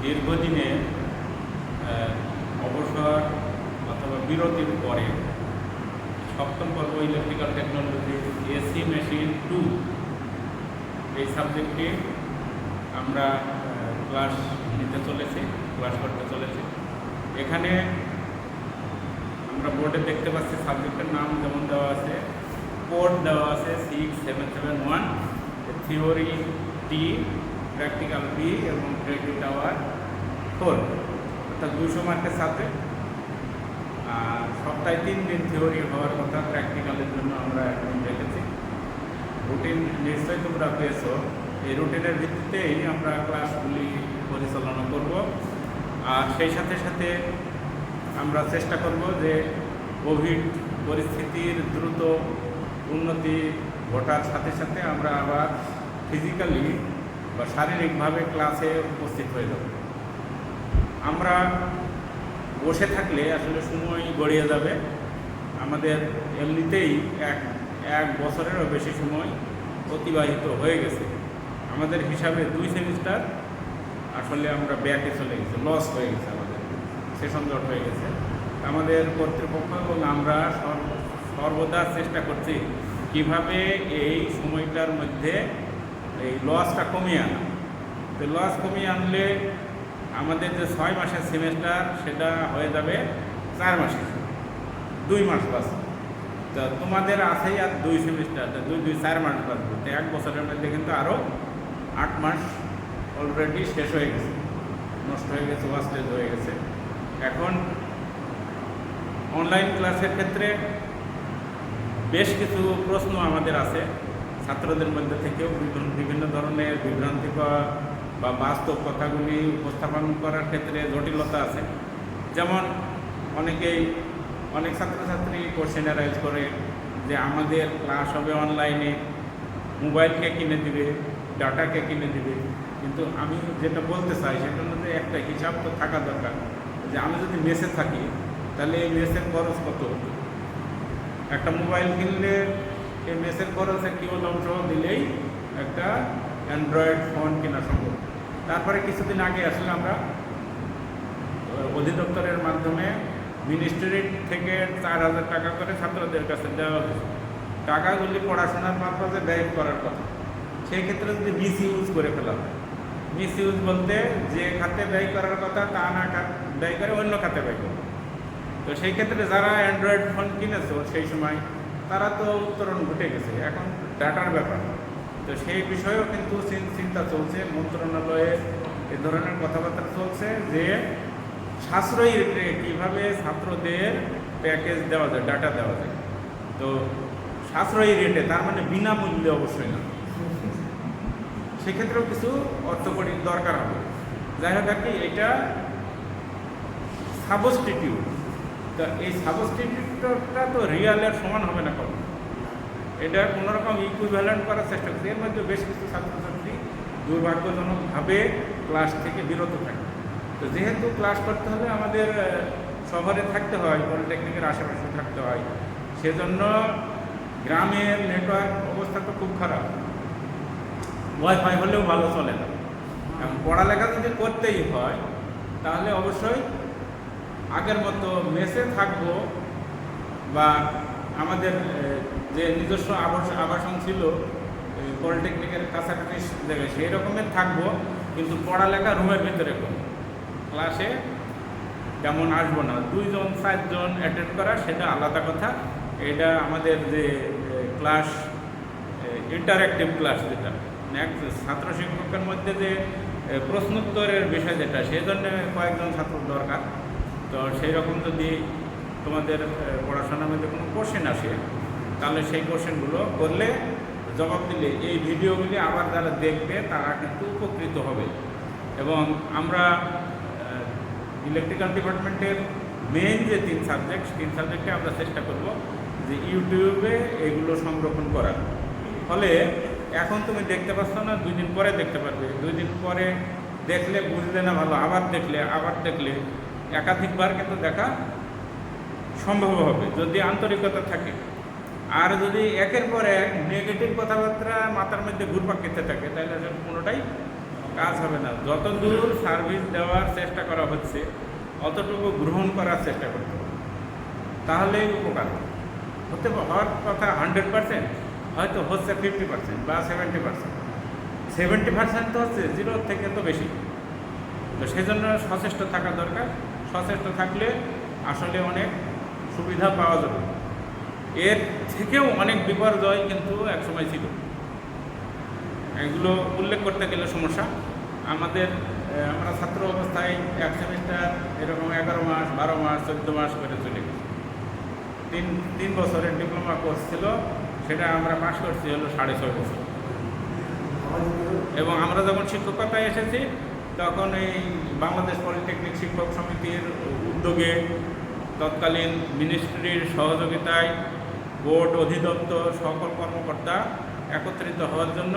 দীর্ঘদিনের অবসর অথবা বিরতির পরে সপ্তম পর্ব ইলেকট্রিক্যাল টেকনোলজি এসি মেশিন 2 এই সাবজেক্টটি আমরা ক্লাস করতে চলেছি। এখানে আমরা বোর্ডে দেখতে পাচ্ছি সাবজেক্টের নাম যেমন দেওয়া আছে, কোড দেওয়া আছে 6771, থিওরি টি, প্র্যাকটিক্যাল বি এবং ক্রেডিট আওয়ার 4, অর্থাৎ 200 মার্কের সাবজেক্ট। সপ্তাহে 3 দিন থিওরি হওয়ার কথা, প্র্যাকটিক্যালের জন্য আমরা এখন রেখেছি। রুটিন নিশ্চয়ই তোমরা পেয়েছো। এই রুটিনের ভিত্তিতেই আমরা ক্লাসগুলি পরিচালনা করব। আর সেই সাথে সাথে আমরা চেষ্টা করব যে কোভিড পরিস্থিতির দ্রুত উন্নতি ঘটার সাথে সাথে আমরা আবার ফিজিক্যালি বা শারীরিকভাবে ক্লাসে উপস্থিত হয়ে যাব। আমরা বসে থাকলে আসলে সময় গড়িয়ে যাবে। আমাদের এমনিতেই এক বছরেরও বেশি সময় অতিবাহিত হয়ে গেছে। আমাদের হিসাবে 2 সেমিস্টার আসলে আমরা ব্যাকে চলে গেছে, লস হয়ে গেছে, আমাদের সেশন জট হয়ে গেছে। আমাদের কর্তৃপক্ষ এবং আমরা সর্বদা চেষ্টা করছি কিভাবে এই সময়টার মধ্যে এই লসটা কমিয়ে আনা। তো লস কমিয়ে আনলে আমাদের যে 6 মাসের সেমিস্টার সেটা হয়ে যাবে 4 মাসে, 2 মাস বাঁচবে। তো তোমাদের আছেই আর 2 সেমিস্টার, 4 মাস বাঁচবে। তো 1 বছরের মধ্যে কিন্তু আরও 8 মাস অলরেডি শেষ হয়ে গেছে, নষ্ট হয়ে গেছে, ওয়াস্টেজ হয়ে গেছে। এখন অনলাইন ক্লাসের ক্ষেত্রে বেশ কিছু প্রশ্ন আমাদের আছে। ছাত্রদের মধ্যে থেকেও বিভিন্ন ধরনের বিভ্রান্তিকর বা বাস্তব কথাগুলি উপস্থাপন করার ক্ষেত্রে জটিলতা আছে। যেমন অনেক ছাত্রছাত্রী কোশ্চেন রাইজ করে যে আমাদের ক্লাস হবে অনলাইনে, মোবাইলকে কিনে দিবে, ডাটাকে কিনে দিবে। কিন্তু আমি যেটা বলতে চাই সেটা হচ্ছে একটা হিসাব তো থাকা দরকার যে আমি যদি মেসে থাকি তাহলে এই মেসের খরচ কত। একটা মোবাইল কিনলে এই মেসের খরচে কেবল অংশ দিলেই একটা অ্যান্ড্রয়েড ফোন কেনা সম্ভব। তারপরে কিছুদিন আগে আসলে আমরা অধিদপ্তরের মাধ্যমে মিনিস্ট্রি থেকে 4000 টাকা করে ছাত্রদের কাছে দেওয়া হয়েছে। টাকাগুলি পড়াশোনার পারপাসে ব্যয় করার কথা। সেই ক্ষেত্রে যদি মিস ইউজ করে ফেলা হয়, মিস ইউজ বলতে যে খাতে ব্যয় করার কথা তা না ব্যয় করে অন্য খাতে ব্যয় করে। তো সেই ক্ষেত্রে যারা অ্যান্ড্রয়েড ফোন কিনেছো সেই সময় তারা তো উত্তরণ ঘটে গেছে। এখন ডাটার ব্যাপার, তো সেই বিষয়েও কিন্তু চিন্তা চলছে, মন্ত্রণালয়ে এ ধরনের কথাবার্তা চলছে যে সাশ্রয়ী রেটে কীভাবে ছাত্রদের প্যাকেজ দেওয়া যায়, ডাটা দেওয়া যায়। তো সাশ্রয়ী রেটে তার মানে বিনামূল্যে অবশ্যই না, সেক্ষেত্রেও কিছু অর্থকরী দরকার হবে। যাই হোক আর কি, এটা সাবস্টিটিউট। তো এই সাবস্টিটিউটটা তো রিয়ালের সমান হবে না কখনো। এটা কোনোরকম ইকুইভ্যালেন্ট করার চেষ্টা করছে। এর মধ্যে বেশ কিছু ছাত্রছাত্রী দুর্ভাগ্যজনকভাবে ক্লাস থেকে বিরত থাকে। তো যেহেতু ক্লাস করতে হবে, আমাদের শহরে থাকতে হয়, পলিটেকনিকের আশেপাশে থাকতে হয়, সেজন্য গ্রামের নেটওয়ার্ক অবস্থা তো খুব খারাপ, ওয়াইফাই হলেও ভালো চলে না। এখন পড়ালেখা যদি করতেই হয় তাহলে অবশ্যই আগের মতো মেসে থাকবো বা আমাদের যে নিজস্ব আবাসন ছিল পলিটেকনিকের কাছাকাছি জায়গায় সেই রকমের থাকবো, কিন্তু পড়ালেখা রুমের ভিতরে করবো। ক্লাসে তেমন আসবো না, 2 জন 4 জন অ্যাটেন্ড করা সেটা আলাদা কথা। এটা আমাদের যে ক্লাস ইন্টারঅ্যাক্টিভ ক্লাস, যেটা ছাত্র শিক্ষকের মধ্যে যে প্রশ্নোত্তরের বিষয় যেটা, সেই জন্য কয়েকজন ছাত্র দরকার। তো সেই রকম যদি তোমাদের পড়াশোনার মধ্যে কোনো কোশ্চেন আসে তাহলে সেই কোশ্চেনগুলো করলে, জবাব দিলে এই ভিডিওগুলি আবার যারা দেখবে তারা কিন্তু উপকৃত হবে। এবং আমরা ইলেকট্রিক্যাল ডিপার্টমেন্টের মেইন যে 3 সাবজেক্টে আমরা চেষ্টা করব যে ইউটিউবে এগুলো সংরক্ষণ করার। ফলে এখন তুমি দেখতে পাচ্ছ না, 2 দিন পরে দেখতে পারবে। 2 দিন পরে দেখলে বুঝলে না ভালো, আবার দেখলে একাধিকবার কিন্তু দেখা সম্ভব হবে যদি আন্তরিকতা থাকে। আর যদি একের পর এক নেগেটিভ কথাবার্তা মাথার মধ্যে ঘুরপাক খেতে থাকে তাহলে কোনোটাই কাজ হবে না। যতদূর সার্ভিস দেওয়ার চেষ্টা করা হচ্ছে অতটুকু গ্রহণ করার চেষ্টা করতে হবে, তাহলেই উপকার হওয়ার কথা 100%, হয়তো হচ্ছে 50% বা 70%। 70% তো হচ্ছে 0 থেকে তো বেশি। তো সেই জন্য সচেষ্ট থাকা দরকার। সচেষ্ট থাকলে আসলে অনেক সুবিধা পাওয়া যাবে। এর থেকেও অনেক বিপর্যয় কিন্তু একসময় ছিল, এগুলো উল্লেখ করতে গেলে সমস্যা। আমরা ছাত্র অবস্থায় এক সেমিস্টার এরকম 11 মাস, 12 মাস, 14 মাস করে চলে গেছে। তিন বছরের ডিপ্লোমা কোর্স ছিল, সেটা আমরা পাশ করছি হলো 6.5 বছর। এবং আমরা যখন শিক্ষকতায় এসেছি তখন এই বাংলাদেশ পলিটেকনিক শিক্ষক সমিতির উদ্যোগে তৎকালীন মিনিস্ট্রির সহযোগিতায় বোর্ড, অধিদপ্তর, সকল কর্মকর্তা একত্রিত হওয়ার জন্য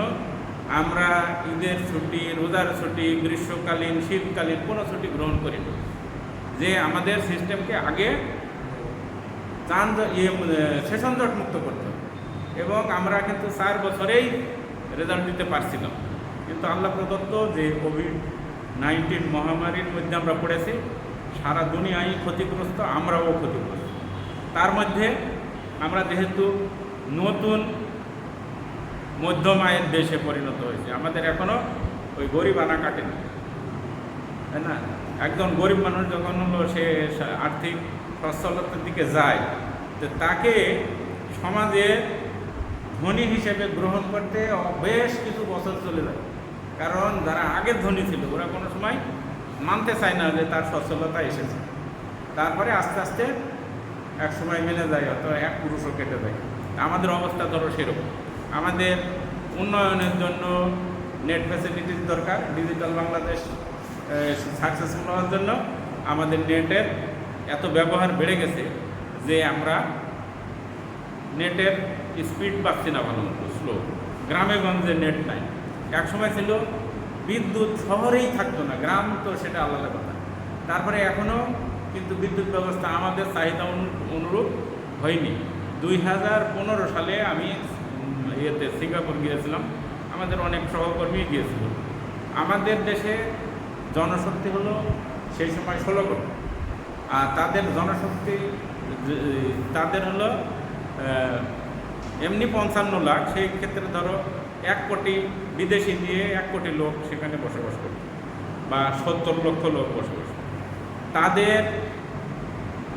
আমরা ঈদের ছুটি, রোজার ছুটি, গ্রীষ্মকালীন, শীতকালীন কোনো ছুটি গ্রহণ করি না, যে আমাদের সিস্টেমকে আগে সেশন জট মুক্ত করতে হবে। এবং আমরা কিন্তু 4 বছরেই রেজাল্ট দিতে পারছিলাম, কিন্তু আল্লাহ প্রদত্ত যে কোভিড-19 মহামারীর মধ্যে আমরা পড়েছি, সারা দুনিয়ায় ক্ষতিগ্রস্ত, আমরাও ক্ষতিগ্রস্ত। তার মধ্যে আমরা যেহেতু নতুন মধ্যম আয়ের দেশে পরিণত হয়েছে, আমাদের এখনও ওই গরিব আনা কাটেনি, তাই না? একজন গরিব মানুষ যখন হলো সে আর্থিক সচ্ছলতার দিকে যায়, তো তাকে সমাজে ধনী হিসেবে গ্রহণ করতে বেশ কিছু বছর চলে যায়। কারণ যারা আগের ধনী ছিল ওরা কোনো সময় মানতে চায় না যে তার সচ্ছলতা এসেছে। তারপরে আস্তে আস্তে এক সময় মেনে যায়, অথবা এক পুরুষও কেটে যায়। আমাদের অবস্থা ধরো সেরকম। আমাদের উন্নয়নের জন্য নেট ফ্যাসিলিটিস দরকার। ডিজিটাল বাংলাদেশ সাকসেসফুল হওয়ার জন্য আমাদের নেটের এত ব্যবহার বেড়ে গেছে যে আমরা নেটের স্পিড পাচ্ছি না, ভালো মতো স্লো। গ্রামে গঞ্জে নেট নাই। এক সময় ছিল বিদ্যুৎ শহরেই থাকতো না, গ্রাম তো সেটা আলাদা কথা। তারপরে এখনও কিন্তু বিদ্যুৎ ব্যবস্থা আমাদের চাহিদা অনুরূপ হয়নি। 2015 সালে আমি সিঙ্গাপুর গিয়েছিলাম, আমাদের অনেক সহকর্মী গিয়েছিল। আমাদের দেশে জনশক্তি হলো সেই সময় 16 কোটি, আর তাদের জনশক্তি তাদের হলো এমনি 55 লাখ। সেই ক্ষেত্রে ধরো 1 কোটি বিদেশি দিয়ে 1 কোটি লোক সেখানে বসবাস করত, বা 70 লক্ষ লোক বসবাস। তাদের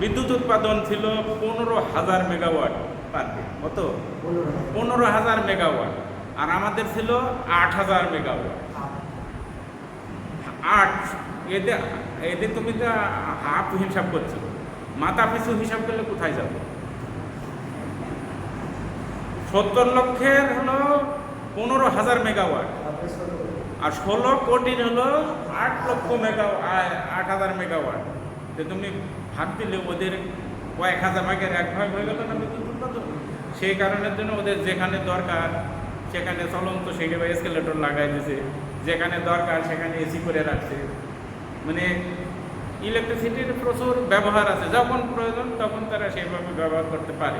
বিদ্যুৎ উৎপাদন ছিল 15,000 মেগাওয়াট পার ডে। কত? 15,000 মেগাওয়াট। আর আমাদের ছিল 8,000 মেগাওয়াট। 8 এতে তুমি তো হাফ হিসাব করছো, মাথা পিছু হিসাব করলে কোথায় যাবে? 70 লক্ষের হলো 15,000 মেগাওয়াট, আর 16 কোটির হলো 8 লক্ষ 8,000 মেগাওয়াট। তো তুমি ভাগ দিলে ওদের কয়েক হাজার ভাগের 1 ভাগ হয়ে গেল না বিদ্যুৎ উৎপাদন। সেই কারণের জন্য ওদের যেখানে দরকার সেখানে চলন্ত সিঁড়ি বা এসকেলেটর লাগাই দিয়েছে, যেখানে দরকার সেখানে এসি করে রাখছে। মানে ইলেকট্রিসিটির প্রচুর ব্যবহার আছে, যখন প্রয়োজন তখন তারা সেইভাবে ব্যবহার করতে পারে।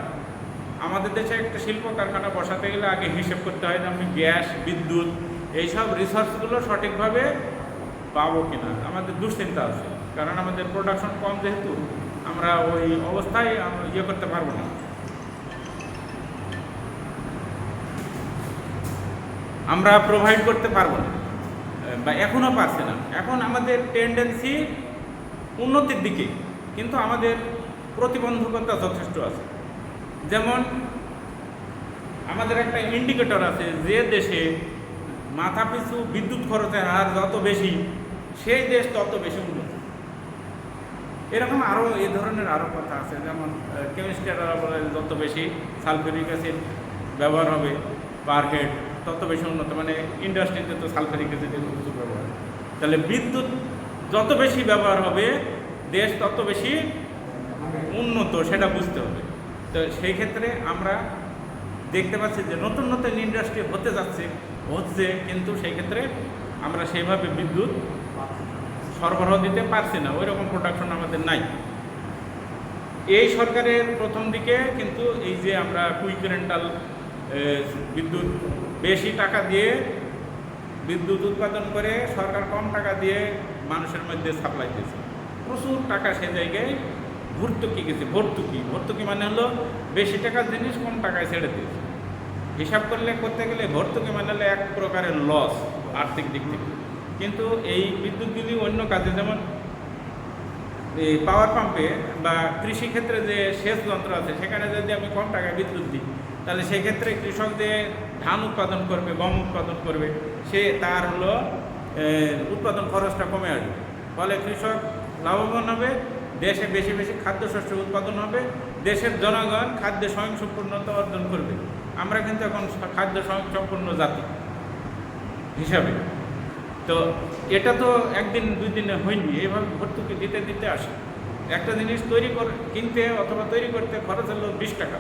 আমাদের দেশে একটা শিল্প কারখানা বসাতে গেলে আগে হিসেব করতে হয় যে আমি গ্যাস, বিদ্যুৎ, এইসব রিসোর্সগুলো সঠিকভাবে পাবো কিনা। আমাদের দুশ্চিন্তা আছে, কারণ আমাদের প্রোডাকশন কম, যেহেতু আমরা ওই অবস্থায় ইয়ে করতে পারবো না, আমরা প্রোভাইড করতে পারবো না, বা এখনও পারছি না। এখন আমাদের টেন্ডেন্সি উন্নতির দিকে, কিন্তু আমাদের প্রতিবন্ধকতা যথেষ্ট আছে। যেমন আমাদের একটা ইন্ডিকেটর আছে, যে দেশে মাথাপিছু বিদ্যুৎ খরচের হার যত বেশি, সেই দেশ তত বেশি উন্নত। এরকম আরও এই ধরনের আরও কথা আছে। যেমন কেমিস্ট্রিরা বলে যত বেশি সালফিউরিক অ্যাসিড ব্যবহার হবে পার হেড তত বেশি উন্নত। মানে ইন্ডাস্ট্রিতে তো সালফিউরিক অ্যাসিডের প্রচুর ব্যবহার। তাহলে বিদ্যুৎ যত বেশি ব্যবহার হবে দেশ তত বেশি উন্নত, সেটা বুঝতে হবে। তো সেই ক্ষেত্রে আমরা দেখতে পাচ্ছি যে নতুন নতুন ইন্ডাস্ট্রি হচ্ছে, কিন্তু সেই ক্ষেত্রে আমরা সেইভাবে বিদ্যুৎ সরবরাহ দিতে পারছি না, ওই রকম প্রোডাকশন আমাদের নাই। এই সরকারের প্রথম দিকে কিন্তু এই যে আমরা কুইক রেন্টাল বিদ্যুৎ বেশি টাকা দিয়ে বিদ্যুৎ উৎপাদন করে সরকার কম টাকা দিয়ে মানুষের মধ্যে সাপ্লাই দিয়েছে, প্রচুর টাকা সে জায়গায় ভর্তুকি গেছে। ভর্তুকি মানে হলো বেশি টাকার জিনিস কম টাকায় ছেড়ে দিয়েছে। হিসাব করতে গেলে ভর্তুকি মানে হলো এক প্রকারের লস আর্থিক দিক থেকে। কিন্তু এই বিদ্যুৎগুলি অন্য কাজে, যেমন এই পাওয়ার পাম্পে বা কৃষিক্ষেত্রে যে সেচ যন্ত্র আছে, সেখানে যদি আমি কম টাকায় বিদ্যুৎ দিই, তাহলে সেই ক্ষেত্রে কৃষক যে ধান উৎপাদন করবে, গম উৎপাদন করবে, সে তার হলো উৎপাদন খরচটা কমে আসবে। ফলে কৃষক লাভবান হবে, দেশে বেশি বেশি খাদ্যশস্য উৎপাদন হবে, দেশের জনগণ খাদ্যে স্বয়ংসম্পূর্ণতা অর্জন করবে। আমরা কিন্তু এখন খাদ্য স্বয়ংসম্পূর্ণ জাতি হিসাবে। তো এটা তো একদিন দুই দিনে হয়নি, এইভাবে ভর্তুকি দিতে দিতে আসে। একটা জিনিস কিনতে অথবা তৈরি করতে খরচ হলো 20 টাকা,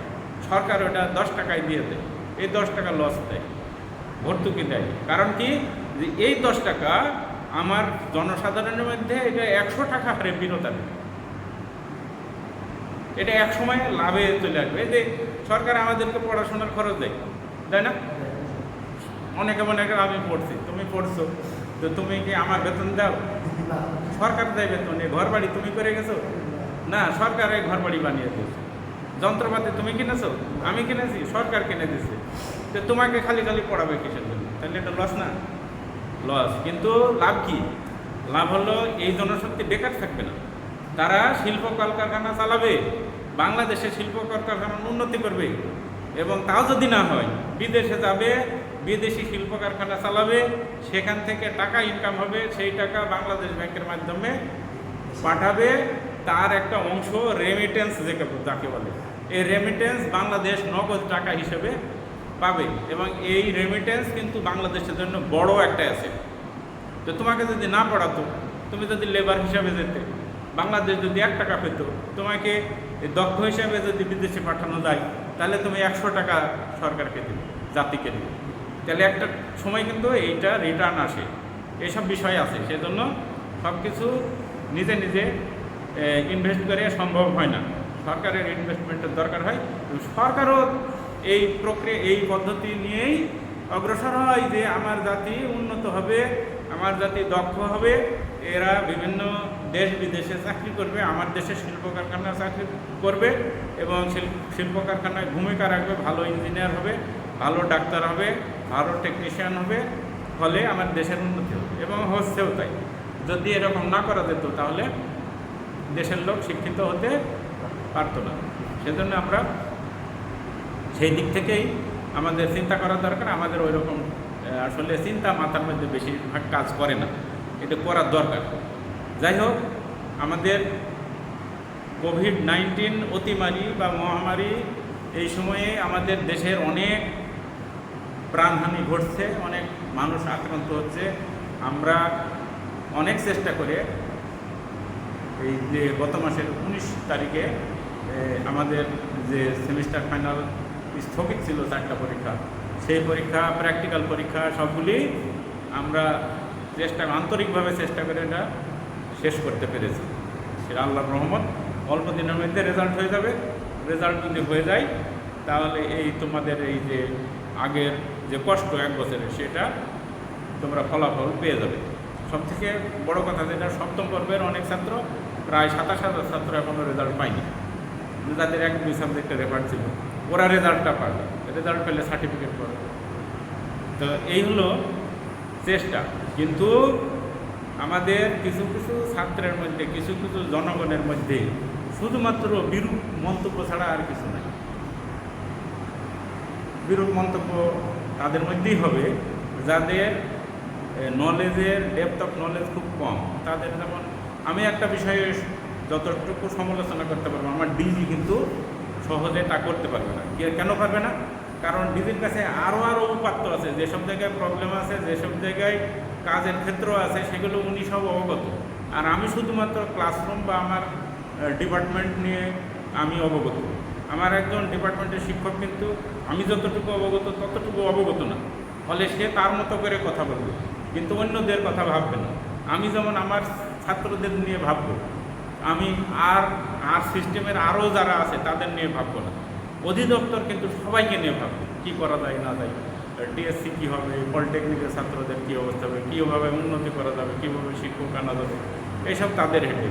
সরকার ওটা 10 টাকায় দিয়ে দেয়। এই 10 টাকা লস দেয়, ভর্তুকি দেয়। কারণ কি, যে এই 10 টাকা আমার জনসাধারণের মধ্যে এটা 100 টাকা হারে বিরত আনবে। এটা এক সময় লাভে চলে আসবে। এই যে সরকার আমাদেরকে পড়াশোনার খরচ দেয়, তাই না? অনেকে মনে করে আমি পড়ছি, তুমি পড়ছো, তো তুমি কি আমার বেতন দাও? সরকার দেয় বেতন। এই ঘর বাড়ি তুমি করে গেছো না, সরকার এই ঘর বাড়ি বানিয়ে দিয়েছে। যন্ত্রপাতি তুমি কিনেছো? আমি কিনেছি, সরকার কিনে দিচ্ছে। তো তোমাকে খালি খালি পড়াবে কিসের জন্য? তাহলে এটা লস না? লস। কিন্তু লাভ কি? লাভ হলো এই জনশক্তি বেকার থাকবে না, তারা শিল্প কলকারখানা চালাবে, বাংলাদেশে শিল্প কলকারখানার উন্নতি করবে। এবং তাও যদি না হয়, বিদেশে যাবে, বিদেশি শিল্প কারখানা চালাবে, সেখান থেকে টাকা ইনকাম হবে, সেই টাকা বাংলাদেশ ব্যাংকের মাধ্যমে পাঠাবে। তার একটা অংশ রেমিটেন্স যাকে বলে, এই রেমিটেন্স বাংলাদেশ নগদ টাকা হিসেবে পাবে। এবং এই রেমিটেন্স কিন্তু বাংলাদেশের জন্য বড় একটা অ্যাসেট। তো তোমাকে যদি না পড়াতো, তুমি যদি লেবার হিসাবে যেতে, বাংলাদেশ যদি 1 টাকা পেত, তোমাকে দক্ষ হিসাবে যদি বিদেশে পাঠানো যায়, তাহলে তুমি 100 টাকা সরকারকে দেবে, জাতিকে দেবে। তাহলে একটা সময় কিন্তু এইটা রিটার্ন আসে, এইসব বিষয় আছে। সেজন্য সব কিছু নিজে নিজে ইনভেস্ট করে সম্ভব হয় না, সরকারের ইনভেস্টমেন্টের দরকার হয়। সরকারও এই পদ্ধতি নিয়েই অগ্রসর হয় যে আমার জাতি উন্নত হবে, আমার জাতি দক্ষ হবে, এরা বিভিন্ন দেশ বিদেশে চাকরি করবে, আমার দেশে শিল্প কারখানায় চাকরি করবে এবং শিল্প কারখানায় ভূমিকা রাখবে, ভালো ইঞ্জিনিয়ার হবে, ভালো ডাক্তার হবে, ভালো টেকনিশিয়ান হবে। ফলে আমার দেশের উন্নতি হবে, এবং হচ্ছেও তাই। যদি এরকম না করা যেত, তাহলে দেশের লোক শিক্ষিত হতে পারত না। সেজন্য আমরা সেই দিক থেকেই আমাদের চিন্তা করা দরকার। আমাদের ওই রকম আসলে চিন্তা মাথার মধ্যে বেশিরভাগ কাজ করে না, এটা করার দরকার। যাই হোক, আমাদের কোভিড-19 অতিমারি বা মহামারী, এই সময়ে আমাদের দেশের অনেক প্রাণহানি ঘটছে, অনেক মানুষ আক্রান্ত হচ্ছে। আমরা অনেক চেষ্টা করে এই যে গত মাসের 19 তারিখে আমাদের যে সেমিস্টার ফাইনাল স্থগিত ছিল 4টা পরীক্ষা, সেই পরীক্ষা, প্র্যাকটিক্যাল পরীক্ষা সবগুলি আমরা আন্তরিকভাবে চেষ্টা করে এটা শেষ করতে পেরেছি। সেটা আল্লাহর রহমত। অল্প দিনের মধ্যে রেজাল্ট হয়ে যাবে। রেজাল্ট যদি হয়ে যায়, তাহলে এই তোমাদের এই যে আগের যে কষ্ট 1 বছরের, সেটা তোমরা ফলাফল পেয়ে যাবে। সবথেকে বড় কথা যেটা, 7ম পর্বের অনেক ছাত্র, প্রায় 27,000 ছাত্র এখনও রেজাল্ট পায়নি, যাদের 1-2 সাবজেক্টে রেফার ছিল, ওরা রেজাল্টটা পাবে। রেজাল্ট পেলে সার্টিফিকেট পাবে। তো এই হলো চেষ্টা। কিন্তু আমাদের কিছু কিছু ছাত্রের মধ্যে, কিছু কিছু জনগণের মধ্যে শুধুমাত্র বিরূপ মন্তব্য ছাড়া আর কিছু নাই। বিরূপ মন্তব্য তাদের মধ্যেই হবে যাদের নলেজের ডেপথ অফ নলেজ খুব কম। তাদের, যেমন আমি একটা বিষয়ে যতটুকু সমালোচনা করতে পারবো, আমার ডিজি কিন্তু সহজে তা করতে পারবে না। কেন পারবে না? কারণ ডিজির কাছে আরও উপাত্ত আছে, যেসব জায়গায় প্রবলেম আছে, যেসব জায়গায় কাজের ক্ষেত্র আছে, সেগুলো উনি সব অবগত। আর আমি শুধুমাত্র ক্লাসরুম বা আমার ডিপার্টমেন্ট নিয়ে আমি অবগত। আমার একজন ডিপার্টমেন্টের শিক্ষক কিন্তু আমি যতটুকু অবগত ততটুকু অবগত না। ফলে সে তার মতো করে কথা বলবে, কিন্তু অন্যদের কথা ভাববে না। আমি যেমন আমার ছাত্রদের নিয়ে ভাববো, আমি আর সিস্টেমের আরও যারা আছে তাদের নিয়ে ভাববো না। অধিদপ্তর কিন্তু সবাইকে নিয়ে ভাববে, কী করা যায় না যায়। টিএসসি কী হবে, পলিটেকনিকের ছাত্রদের কী অবস্থা হবে, কীভাবে উন্নতি করা যাবে, কীভাবে শিক্ষক আনা যাবে, এইসব তাদের হেঁটে।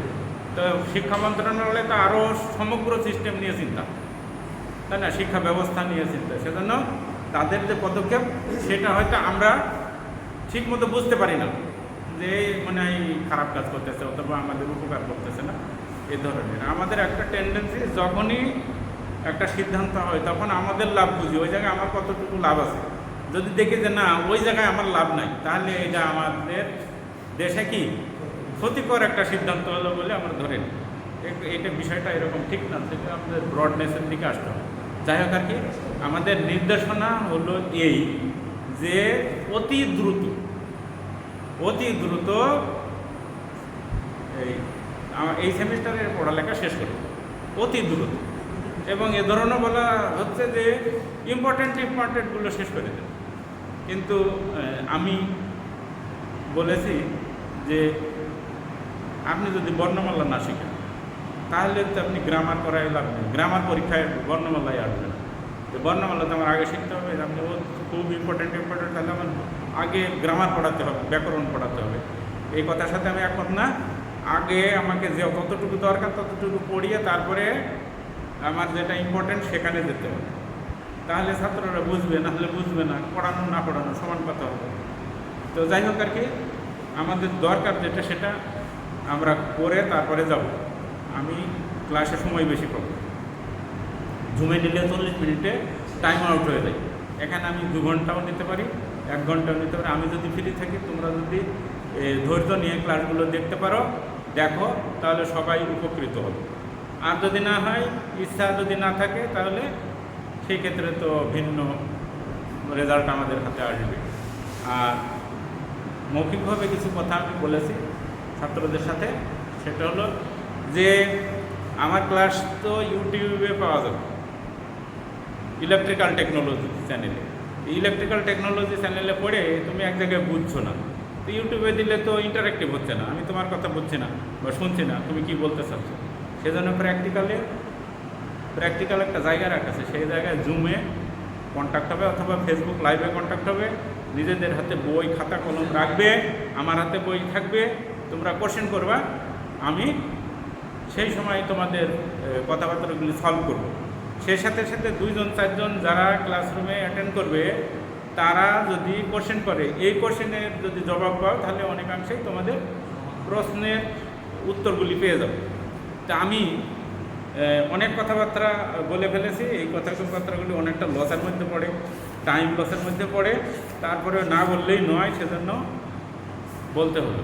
তো শিক্ষা মন্ত্রণালয়ে তো আরও সমগ্র সিস্টেম নিয়ে চিন্তা, তাই না, শিক্ষা ব্যবস্থা নিয়ে চিন্তা। সেজন্য তাদের যে পদক্ষেপ সেটা হয়তো আমরা ঠিকমতো বুঝতে পারি না যে মানে এই খারাপ কাজ করতেছে অথবা আমাদের উপকার করতেছে না, এই ধরনের। আমাদের একটা টেন্ডেন্সি, যখনই একটা সিদ্ধান্ত হয় তখন আমাদের লাভ বুঝি, ওই জায়গায় আমার কতটুকু লাভ আছে। যদি দেখি যে না ওই জায়গায় আমার লাভ নাই, তাহলে এটা আমাদের দেশে কি ক্ষতিকর একটা সিদ্ধান্ত হলো বলে আমরা ধরে নিই। এটা বিষয়টা এরকম ঠিক না, সেটা আমাদের ব্রডনেসের দিকে আসতে হবে। যাই হোক আর কি, আমাদের নির্দেশনা হলো এই যে অতি দ্রুত এই সেমিস্টারের পড়ালেখা শেষ করি, অতি দ্রুত। এবং এ ধরনের বলা হচ্ছে যে ইম্পর্টেন্টগুলো শেষ করে দেন। কিন্তু আমি বলেছি যে আপনি যদি বর্ণমালা না শিখেন তাহলে তো আপনি গ্রামার করাই লাভ নেই, গ্রামার পরীক্ষায় বর্ণমালায় আসবে না। তো বর্ণমালা তো আমার আগে শিখতে হবে, আপনি খুব ইম্পর্টেন্ট, তাহলে আমার আগে গ্রামার পড়াতে হবে, ব্যাকরণ পড়াতে হবে। এই কথার সাথে আমি একমত না। আগে আমাকে যে যতটুকু দরকার ততটুকু পড়িয়ে তারপরে আমার যেটা ইম্পর্টেন্ট সেখানে যেতে হবে, তাহলে ছাত্ররা বুঝবে, না হলে বুঝবে না, পড়ানো না পড়ানো সমান কথা হবে। তো যাই হোক আর কি, আমাদের দরকার যেটা সেটা আমরা করে তারপরে যাব। আমি ক্লাসে সময় বেশি পাবো, জুমে নিলে 40 মিনিটে টাইম আউট হয়ে যায়। এখানে আমি 2 ঘন্টাও নিতে পারি, 1 ঘন্টাও নিতে পারি। আমি যদি ফ্রি থাকি, তোমরা যদি ধৈর্য নিয়ে ক্লাসগুলো দেখতে পারো, দেখো, তাহলে সবাই উপকৃত হবে। আর যদি না হয়, ইচ্ছা যদি না থাকে, তাহলে সেই ক্ষেত্রে তো ভিন্ন রেজাল্ট আমাদের হাতে আসবে। আর মৌখিকভাবে কিছু কথা আমি বলেছি ছাত্রদের সাথে, সেটা হলো যে আমার ক্লাস তো ইউটিউবে পাওয়া যাবে, ইলেকট্রিক্যাল টেকনোলজি চ্যানেলে। ইলেকট্রিক্যাল টেকনোলজি চ্যানেলে পড়ে তুমি এক জায়গায় বুঝছো না, তো ইউটিউবে দিলে তো ইন্টারেক্টিভ হচ্ছে না, আমি তোমার কথা বুঝছি না বা শুনছি না তুমি কি বলতে চাচ্ছ। সেজন্য প্র্যাকটিক্যাল একটা জায়গা রাখছে, সেই জায়গায় জুমে কন্ট্যাক্ট হবে অথবা ফেসবুক লাইভে কন্ট্যাক্ট হবে। নিজেদের হাতে বই খাতা কলম রাখবে, আমার হাতে বই থাকবে, তোমরা কোশ্চেন করবা, আমি সেই সময় তোমাদের কথাবার্তাগুলি সলভ করব। সেই সাথে সাথে 2-4 জন যারা ক্লাসরুমে অ্যাটেন্ড করবে, তারা যদি কোশ্চেন করে, এই কোশ্চেনের যদি জবাব পাও, তাহলে অনেকাংশেই তোমাদের প্রশ্নের উত্তরগুলি পেয়ে যাবে। তা আমি অনেক কথাবার্তা বলে ফেলেছি, এই কথাবার্তাগুলি অনেকটা লসের মধ্যে পড়ে, টাইম লসের মধ্যে পড়ে, তারপরে না বললেই নয়, সেজন্য বলতে হলো।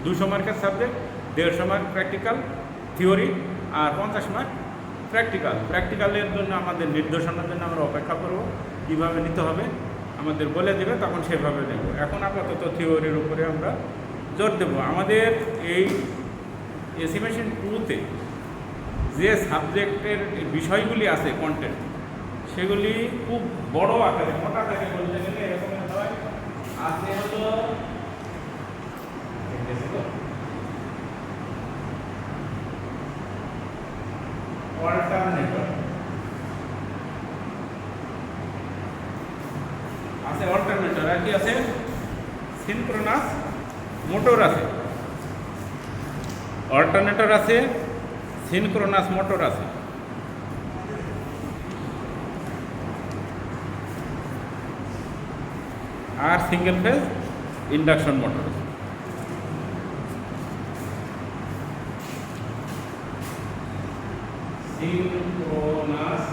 200 মার্কের সাবজেক্ট, 150 মার্ক প্র্যাকটিক্যাল থিওরি আর 50 মার্ক প্র্যাকটিক্যালের জন্য আমাদের নির্দেশনার জন্য আমরা অপেক্ষা করব, কীভাবে নিতে হবে আমাদের বলে দেবে, তখন সেভাবে নেব। এখন আপাতত থিওরির উপরে আমরা জোর দেব। আমাদের এই এসিমেশন 2-তে যে সাবজেক্টের বিষয়গুলি আছে, কন্টেন্ট, সেগুলি খুব বড় আকারে, মোটা আকারে বলতে গেলে এরকমের হয়। আছে হলো অল্টারনেটর, আর কি আছে, সিনক্রোনাস মোটর আছে, অল্টারনেটর আছে, সিনক্রোনাস মোটর আছে। আর সিঙ্গেল ফেজ ইন্ডাকশন মোটর আছে। সিনক্রোনাস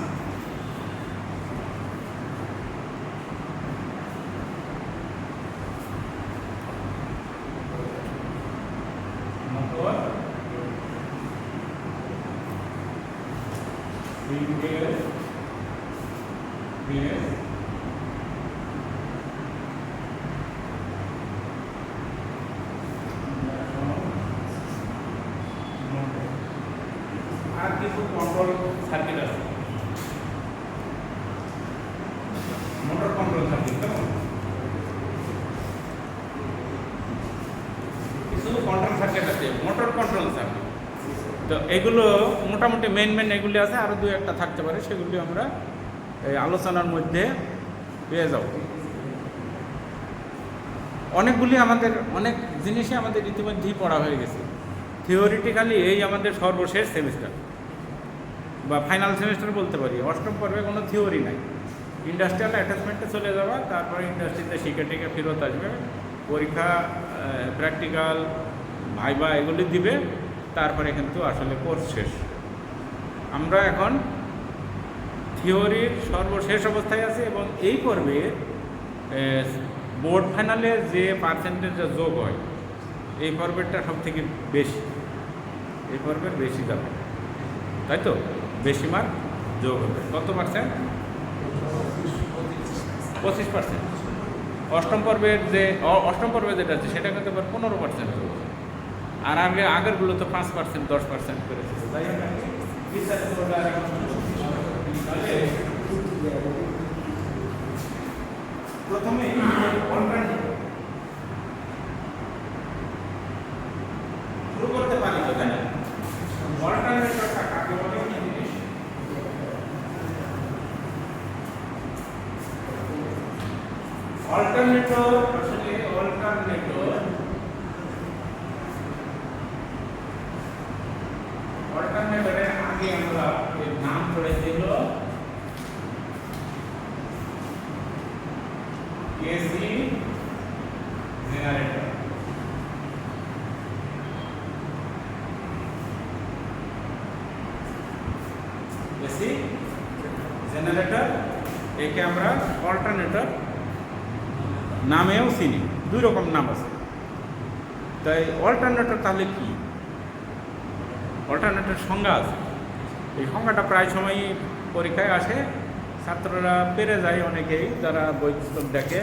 মোটর, সিঙ্গেল ফেজ আর কিছু কন্ট্রোল সার্কিট আছে, মোটর কন্ট্রোল সার্কিট, কিছু কন্ট্রোল সার্কিট আছে, মোটর কন্ট্রোল সার্কিট। তো এগুলো মোটামুটি মেন এগুলি আছে, আরও 2-1টা থাকতে পারে, সেগুলি আমরা এই আলোচনার মধ্যে পেয়ে যাব। অনেকগুলি আমাদের অনেক জিনিসই আমাদের ইতিমধ্যেই পড়া হয়ে গেছে। থিওরিটিক্যালি এই আমাদের সর্বশেষ সেমিস্টার বা ফাইনাল সেমিস্টার বলতে পারি। অষ্টম পর্বে কোনো থিওরি নাই, ইন্ডাস্ট্রিয়াল অ্যাটাচমেন্টে চলে যাওয়া, তারপরে ইন্ডাস্ট্রিতে শিখে টিকে ফেরত আসবে, পরীক্ষা প্র্যাকটিক্যাল ভাইবা এগুলি দিবে, তারপরে কিন্তু আসলে কোর্স শেষ। আমরা এখন থিওরির সর্বশেষ অবস্থায় আছি এবং এই পর্বে বোর্ড ফাইনালে যে পার্সেন্টেজ যোগ হয় এই পর্বেরটা সব থেকে বেশি, এই পর্বের বেশি যাবে, তাই তো? বেশি মার্ক যোগ হবে। কত পার্সেন্ট? 25%। অষ্টম পর্বের যেটা আছে সেটা কিন্তু 15% যোগ হবে। আর আগেরগুলো তো 5%, 10% করেছে। তাই প্রথমে শুরু করতে পারি তো, তাই না? অল্টারনেটরটা কাকে বলে? কি জিনিস? অল্টারনেটর আসলে অল্টারনেটরের আগে আমরা এর নাম পড়েছিল এসি জেনারেটর। এসি জেনারেটর, একে আমরা অল্টারনেটর নামেও চিনি। দুই রকম নাম আছে। তাই অল্টারনেটর তাহলে কি? অল্টারনেটর সংজ্ঞা আছে। এই সংজ্ঞাটা প্রায় সময়ই পরীক্ষায় আসে, ছাত্ররা পেরে যায় অনেকেই যারা বই পুস্তক দেখে,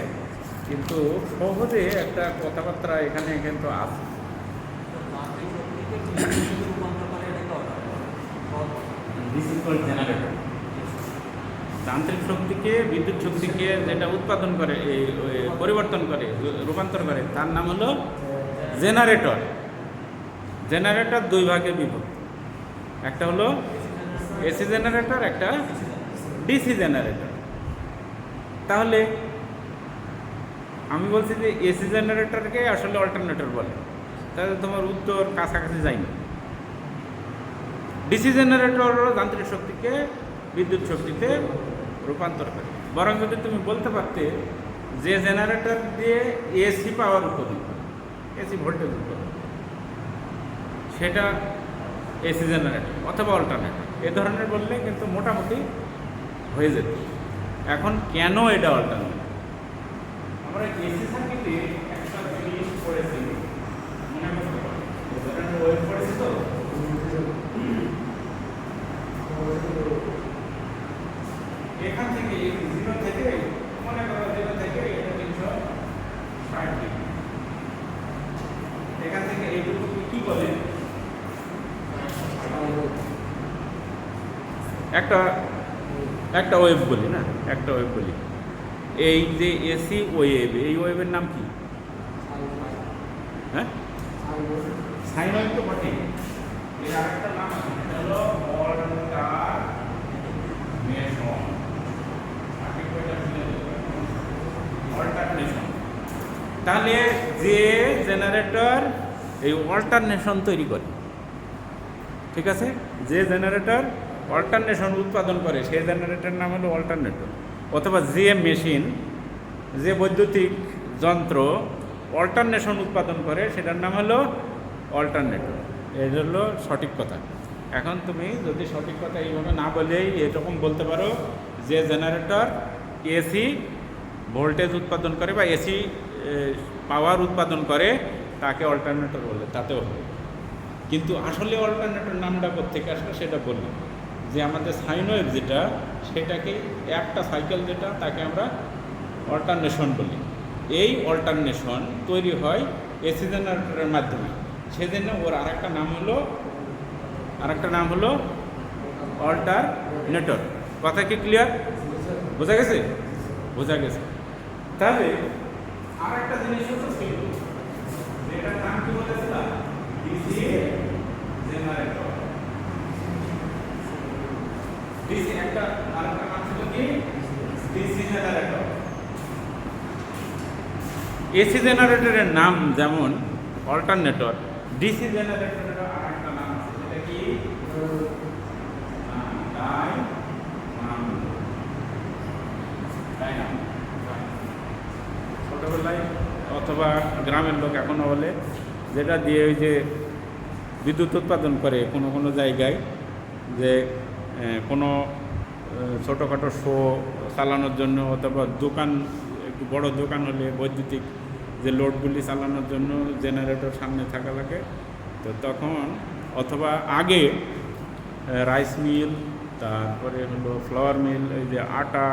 কিন্তু সহজে একটা কথাবার্তা এখানে কিন্তু আছে। জেনারেটর যান্ত্রিক শক্তিকে বিদ্যুৎ শক্তিকে যেটা উৎপাদন করে, এই পরিবর্তন করে, রূপান্তর করে, তার নাম হলো জেনারেটর। জেনারেটর দুই ভাগে বিভক্ত, একটা হলো এসি জেনারেটর, একটা ডিসি জেনারেটর। তাহলে আমি বলছি যে এসি জেনারেটরকে আসলে অল্টারনেটর বলে, তাহলে তোমার উত্তর কাছাকাছি যায়নি। ডিসি জেনারেটরও যান্ত্রিক শক্তিকে বিদ্যুৎ শক্তিতে রূপান্তর করে। বরং যদি তুমি বলতে পারতে যে জেনারেটর দিয়ে এসি পাওয়ার উৎপাদন করে, এসি ভোল্টেজ উৎপাদন, সেটা এসি জেনারেটর অথবা অল্টারনেটর এ ধরনের বললে কিন্তু মোটামুটি হয়ে যেত। এখন কেন এটা অল্টারনেটর? আমরা এসি সার্কিটে একটা জিনিস পড়েছি, মনে করতে পারি ওয়েভ পড়েছি তো, এখান থেকে জিরো থেকে মনে করো জিরো থেকে এটা 360 ডিগ্রি, এখান থেকে এইটুকু কি বলে? একটা ওয়েভ বলি না, একটা ওয়েভ বলি। এই যে এসি ওয়েভ, এই ওয়েভের নাম কি? হ্যাঁ, সাইন ওয়েভ তো বটে। এর আরেকটা নাম আছে, এটা হলো অল্টারনেশন। তাহলে যে জেনারেটর এই অল্টারনেশন তৈরি করে, ঠিক আছে, যে জেনারেটর অল্টারনেশন উৎপাদন করে সেই জেনারেটর নাম হলো অল্টারনেটর। অথবা যে মেশিন, যে বৈদ্যুতিক যন্ত্র অল্টারনেশন উৎপাদন করে সেটার নাম হলো অল্টারনেটর। এই হলো সঠিক কথা। এখন তুমি যদি সঠিক কথা এইভাবে না বলেই এরকম বলতে পারো যে জেনারেটর এসি ভোল্টেজ উৎপাদন করে বা এসি পাওয়ার উৎপাদন করে, তাকে অল্টারনেটর বলে, তাতেও হবে। কিন্তু আসলে অল্টারনেটর নামটা কোত্থেকে আসলে সেটা বললাম, যে আমাদের সাইন ওয়েভ যেটা, সেটাকে একটা সাইকেল যেটা, তাকে আমরা অল্টারনেশন বলি। এই অল্টারনেশন তৈরি হয় এসি জেনারেটরের মাধ্যমে। সেজন্য ওর আরেকটা নাম হলো অল্টারনেটর। কথা কি ক্লিয়ার? বোঝা গেছে? বোঝা গেছে। তাহলে আরেকটা জিনিস হচ্ছে যেটার নাম কি বলেছিলাম? DC generator. ডিসি একটা আরেকটা নাম ছিল কি? DC generator. এসি জেনারেটরের নাম যেমন অল্টারনেটর, ডিসি জেনারেটরের আরেকটা নাম আছে, যেটা কি ছোটবেলায় অথবা গ্রামের লোক এখনও বলে, যেটা দিয়ে ওই যে বিদ্যুৎ উৎপাদন করে কোনো কোনো জায়গায়, যে কোনো ছোটোখাটো শো চালানোর জন্য অথবা দোকান, একটু বড় দোকান হলে বৈদ্যুতিক যে লোডগুলি চালানোর জন্য জেনারেটর সামনে থাকা লাগে। তো তখন অথবা আগে রাইস মিল, তারপরে হলো ফ্লাওয়ার মিল, এই যে আটা,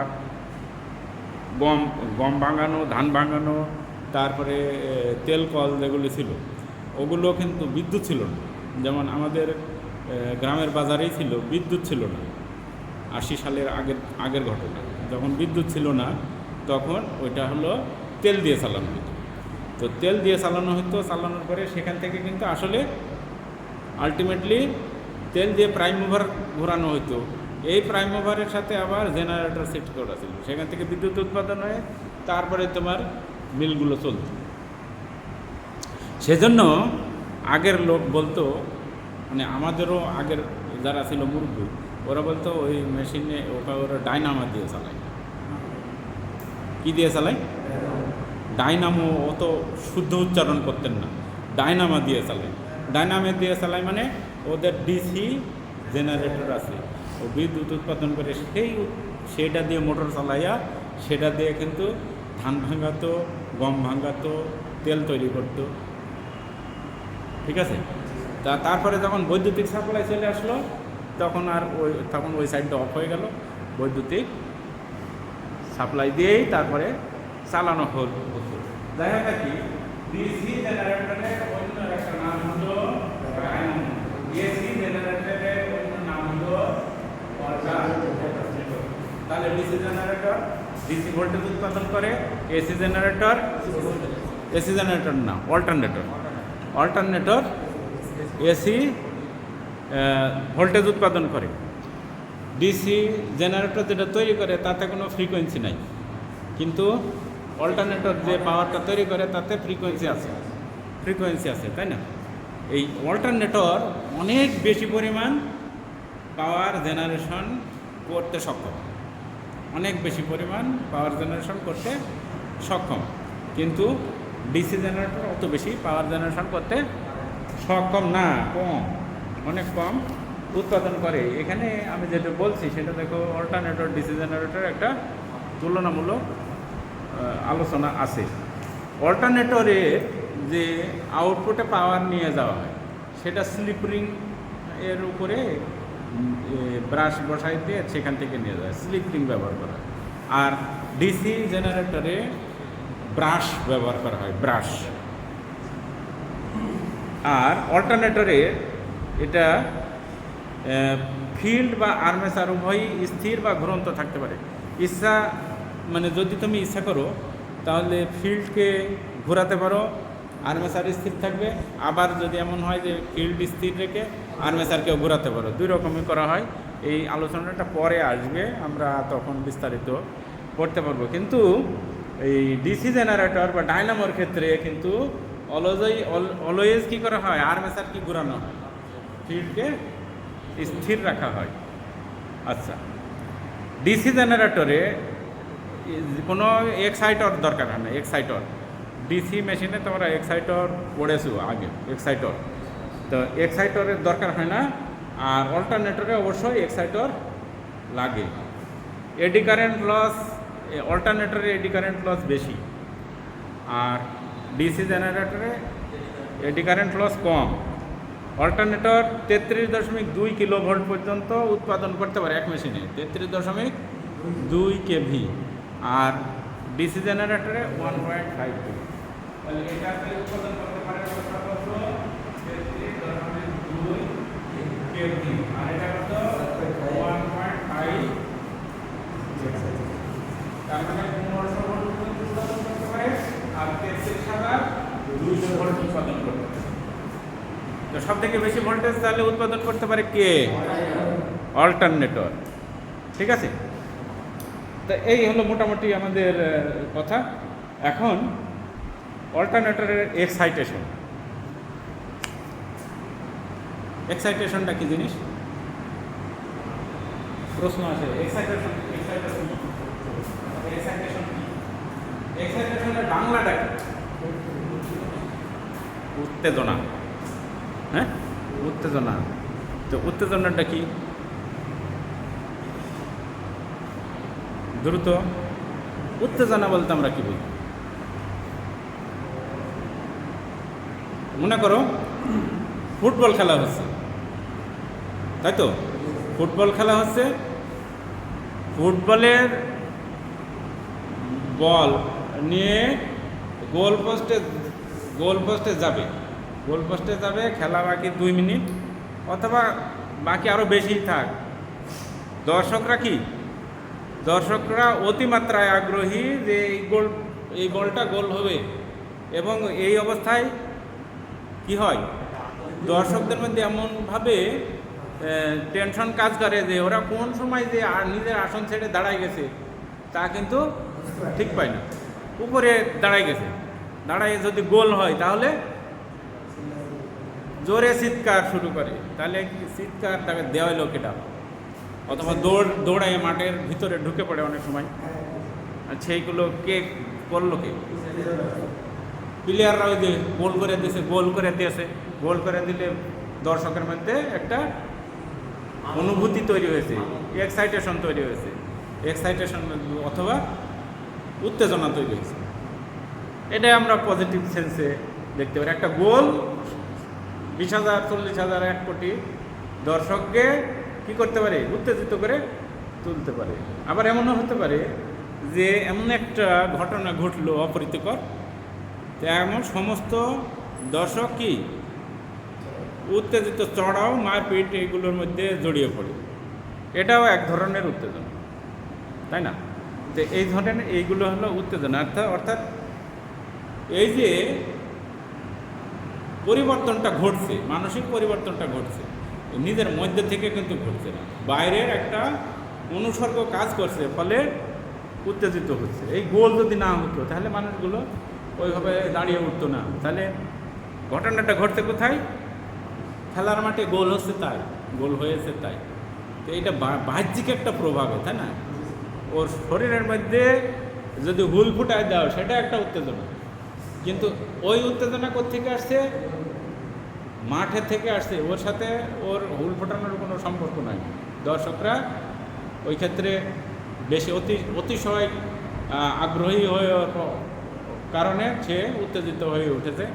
গম ভাঙানো, ধান ভাঙানো, তারপরে তেল কল যেগুলি ছিল, ওগুলো কিন্তু বিদ্যুৎ ছিল না। যেমন আমাদের গ্রামের বাজারেই ছিল, বিদ্যুৎ ছিল না। 80 সালের আগের ঘটনা, যখন বিদ্যুৎ ছিল না তখন ওইটা হলো তেল দিয়ে চালানো হতো। তো তেল দিয়ে চালানো হতো, চালানোর পরে সেখান থেকে কিন্তু আসলে আলটিমেটলি তেল দিয়ে প্রাইম মুভার ঘোরানো হতো। এই প্রাইম মুভারের সাথে আবার জেনারেটর সেট করা ছিল, সেখান থেকে বিদ্যুৎ উৎপাদন হয়ে তারপরে তোমার মিলগুলো চলত। সেজন্য আগের লোক বলতো, মানে আমাদেরও আগের যারা ছিল মুরব্বী, ওরা বলতো ওই মেশিনে ওরা ডাইনামা দিয়ে চালায়। কী দিয়ে চালায়? ডাইনামো, অত শুদ্ধ উচ্চারণ করতেন না, ডাইনামা দিয়ে চালায়। ডাইনামে দিয়ে চালায় মানে ওদের ডিসি জেনারেটর আছে, ও বিদ্যুৎ উৎপাদন করে, সেটা দিয়ে মোটর চালাইয়া সেটা দিয়ে কিন্তু ধান ভাঙাতো, গম ভাঙাতো, তেল তৈরি করতো। ঠিক আছে? তারপরে যখন বৈদ্যুতিক সাপ্লাই চলে আসলো তখন ওই সাইডটা অফ হয়ে গেল, বৈদ্যুতিক সাপ্লাই দিয়েই তারপরে চালানো হতো। যাই হোক কি, ডিসি জেনারেটরের অন্য একটা নাম হলো ডাইনামো, এসি জেনারেটরের অন্য নাম হলো অল্টারনেটর। তাহলে ডিসি জেনারেটর ডিসি ভোল্টেজ উৎপাদন করে, এসি জেনারেটর না, অল্টারনেটর এসি ভোল্টেজ উৎপাদন করে। ডিসি জেনারেটর যেটা তৈরি করে তাতে কোনো ফ্রিকোয়েন্সি নাই, কিন্তু অল্টারনেটর যে পাওয়ারটা তৈরি করে তাতে ফ্রিকোয়েন্সি আছে, তাই না? এই অল্টারনেটর অনেক বেশি পরিমাণ পাওয়ার জেনারেশন করতে সক্ষম, কিন্তু ডিসি জেনারেটর অত বেশি পাওয়ার জেনারেশন করতে সক্ষম না, অনেক কম উৎপাদন করে। এখানে আমি যেটা বলছি সেটা দেখো, অল্টারনেটর ডিসি জেনারেটর একটা তুলনামূলক আলোচনা আছে। অল্টারনেটরে যে আউটপুটে পাওয়ার নিয়ে যাওয়া হয় সেটা স্লিপ রিং এর উপরে ব্রাশ বসাই দিয়ে সেখান থেকে নিয়ে যায়, স্লিপ রিং ব্যবহার করা হয়। আর ডিসি জেনারেটরে ব্রাশ ব্যবহার করা হয়, ব্রাশ। আর অল্টারনেটরে এটা ফিল্ড বা আর্মেচার উভয়ই স্থির বা ঘুরন্ত থাকতে পারে। মানে যদি তুমি ইচ্ছা করো তাহলে ফিল্ডকে ঘোরাতে পারো, আর্মেচার স্থির থাকবে। আবার যদি এমন হয় যে ফিল্ড স্থির রেখে আর্মেচারকেও ঘোরাতে পারো, দুই রকমই করা হয়। এই আলোচনাটা পরে আসবে, আমরা তখন বিস্তারিত করতে পারবো। কিন্তু এই ডিসি জেনারেটর বা ডাইনামোর ক্ষেত্রে কিন্তু অলওয়েজ কী করা হয়, আর্মেচার কি ঘোরানো হয়, ফিল্ডকে স্থির রাখা হয়। আচ্ছা, ডিসি জেনারেটরে কোনো এক্সাইটর দরকার হয় না। ডিসি মেশিনে তোমরা এক্সাইটর পড়েছো আগে, তো এক্সাইটরের দরকার হয় না। আর অল্টারনেটরে অবশ্যই এক্সাইটর লাগে। এডি কারেন্ট লস, অল্টারনেটরে এডি কারেন্ট লস বেশি, আর ডিসি জেনারেটরে এডি কারেন্ট লস কম। অল্টারনেটর 33.2 কিলোভোল্ট পর্যন্ত উৎপাদন করতে পারে এক মেশিনে, 33.2 কেভি। আর ডিসি জেনারেটরে 1.5 কেভি। তাহলে এটাতে উৎপাদন করতে পারে 33.2 কেভি, আর এটা কত 1.5। তার মানে 1500 ভোল্ট উৎপাদন করতে পারে, আর 33,200 ভোল্ট উৎপাদন করতে পারে। তো সব থেকে বেশি ভোল্টেজ তাহলে উৎপাদন করতে পারে কে? অল্টারনেটর। ঠিক আছে, তো এই হলো মোটামুটি আমাদের কথা। এখন অল্টারনেটরের এক্সাইটেশনটা কি জিনিস? প্রশ্ন আছে। এক্সাইটেশনের বাংলাটা কি? উত্তেজনা। হ্যাঁ, উত্তেজনা। তো উত্তেজনাটা কি? দ্রুত উত্তেজনা বলতে আমরা কি বলি? মনে করো ফুটবল খেলা হচ্ছে, তাই তো? ফুটবল খেলা হচ্ছে, ফুটবলের বল নিয়ে গোলপোস্টে যাবে, খেলা বাকি 2 মিনিট অথবা বাকি আরও বেশি থাক। দর্শকরা অতিমাত্রায় আগ্রহী যে এই গোলটা গোল হবে, এবং এই অবস্থায় কি হয়, দর্শকদের মধ্যে এমনভাবে টেনশন কাজ করে যে ওরা কোন সময় যে নিজের আসন ছেড়ে দাঁড়ায় গেছে তা কিন্তু ঠিক পায় না। উপরে দাঁড়ায় যদি গোল হয় তাহলে জোরে চিৎকার শুরু করে। তাহলে চিৎকার তাকে দেওয়া হলো কেটা, অথবা দৌড়ায় মাঠের ভিতরে ঢুকে পড়ে অনেক সময়। আর সেইগুলো কে করলো? প্লেয়াররা ওই যে গোল করে দিলে দর্শকের মধ্যে একটা অনুভূতি তৈরি হয়েছে, এক্সাইটেশন অথবা উত্তেজনা তৈরি হয়েছে। এটাই আমরা পজিটিভ সেন্সে দেখতে পারি। একটা গোল 20,000, 40,000, 1 কোটি দর্শককে কি করতে পারে? উত্তেজিত করে তুলতে পারে। আবার এমনও হতে পারে যে এমন একটা ঘটনা ঘটলো অপ্রীতিকর, এমন সমস্ত দর্শক কি উত্তেজিত, চড়াও, মারপিট এগুলোর মধ্যে জড়িয়ে পড়ে। এটাও এক ধরনের উত্তেজনা, তাই না? তো এই ধরনের এইগুলো হলো উত্তেজনা। অর্থাৎ এই যে পরিবর্তনটা ঘটছে, মানসিক পরিবর্তনটা ঘটছে, নিজের মধ্যে থেকে কিন্তু ঘটছে না, বাইরের একটা অনুসর্গ কাজ করছে, ফলে উত্তেজিত হচ্ছে। এই গোল যদি না হতো তাহলে মানুষগুলো ওইভাবে দাঁড়িয়ে উঠতো না। তাহলে ঘটনাটা ঘটছে কোথায়? খেলার মাঠে গোল হয়েছে তাই। তো এটা বাহ্যিক একটা প্রভাব, তাই না? ওর শরীরের মধ্যে যদি হুল ফুটায় দাও সেটা একটা উত্তেজনা, কিন্তু ওই উত্তেজনা কোত্থেকে আসছে? মাঠে থেকে আসছে। ওর সাথে ওর হুল ফোটানোর কোনো সম্পর্ক নাই। দর্শকরা ওই ক্ষেত্রে বেশি অতিশয় আগ্রহী হয়ে কারণে সে উত্তেজিত হয়ে উঠেছে,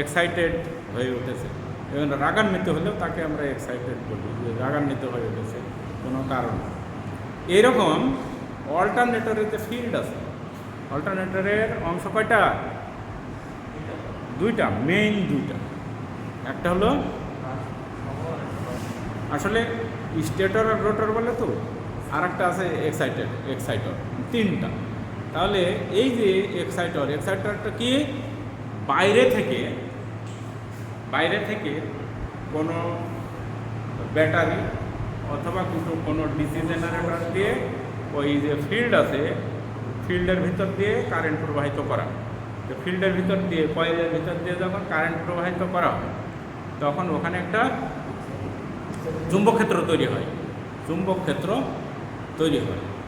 এক্সাইটেড হয়ে উঠেছে। এবং রাগান্বিত হলেও তাকে আমরা এক্সাইটেড বলি, যে রাগান্বিত হয়ে উঠেছে কোনো কারণ। এইরকম অল্টারনেটরের যে ফিল্ড আছে, অল্টারনেটরের অংশ কয়টা? 2টা, মেইন 2টা। একটা হলো আসলে স্টেটর আর রোটর বলে, তো আর একটা আছে এক্সাইটর। 3টা। তাহলে এই যে এক্সাইটরটা কি? বাইরে থেকে কোনো ব্যাটারি অথবা কোনো ডিসি জেনারেটর দিয়ে ওই যে ফিল্ড আছে, ফিল্ডের ভিতর দিয়ে কারেন্ট প্রবাহিত করা। তো ফিল্ডের ভিতর দিয়ে, কয়েলের ভিতর দিয়ে যখন কারেন্ট প্রবাহিত করা হয় তখন ওখানে একটা চুম্বক ক্ষেত্র তৈরি হয়।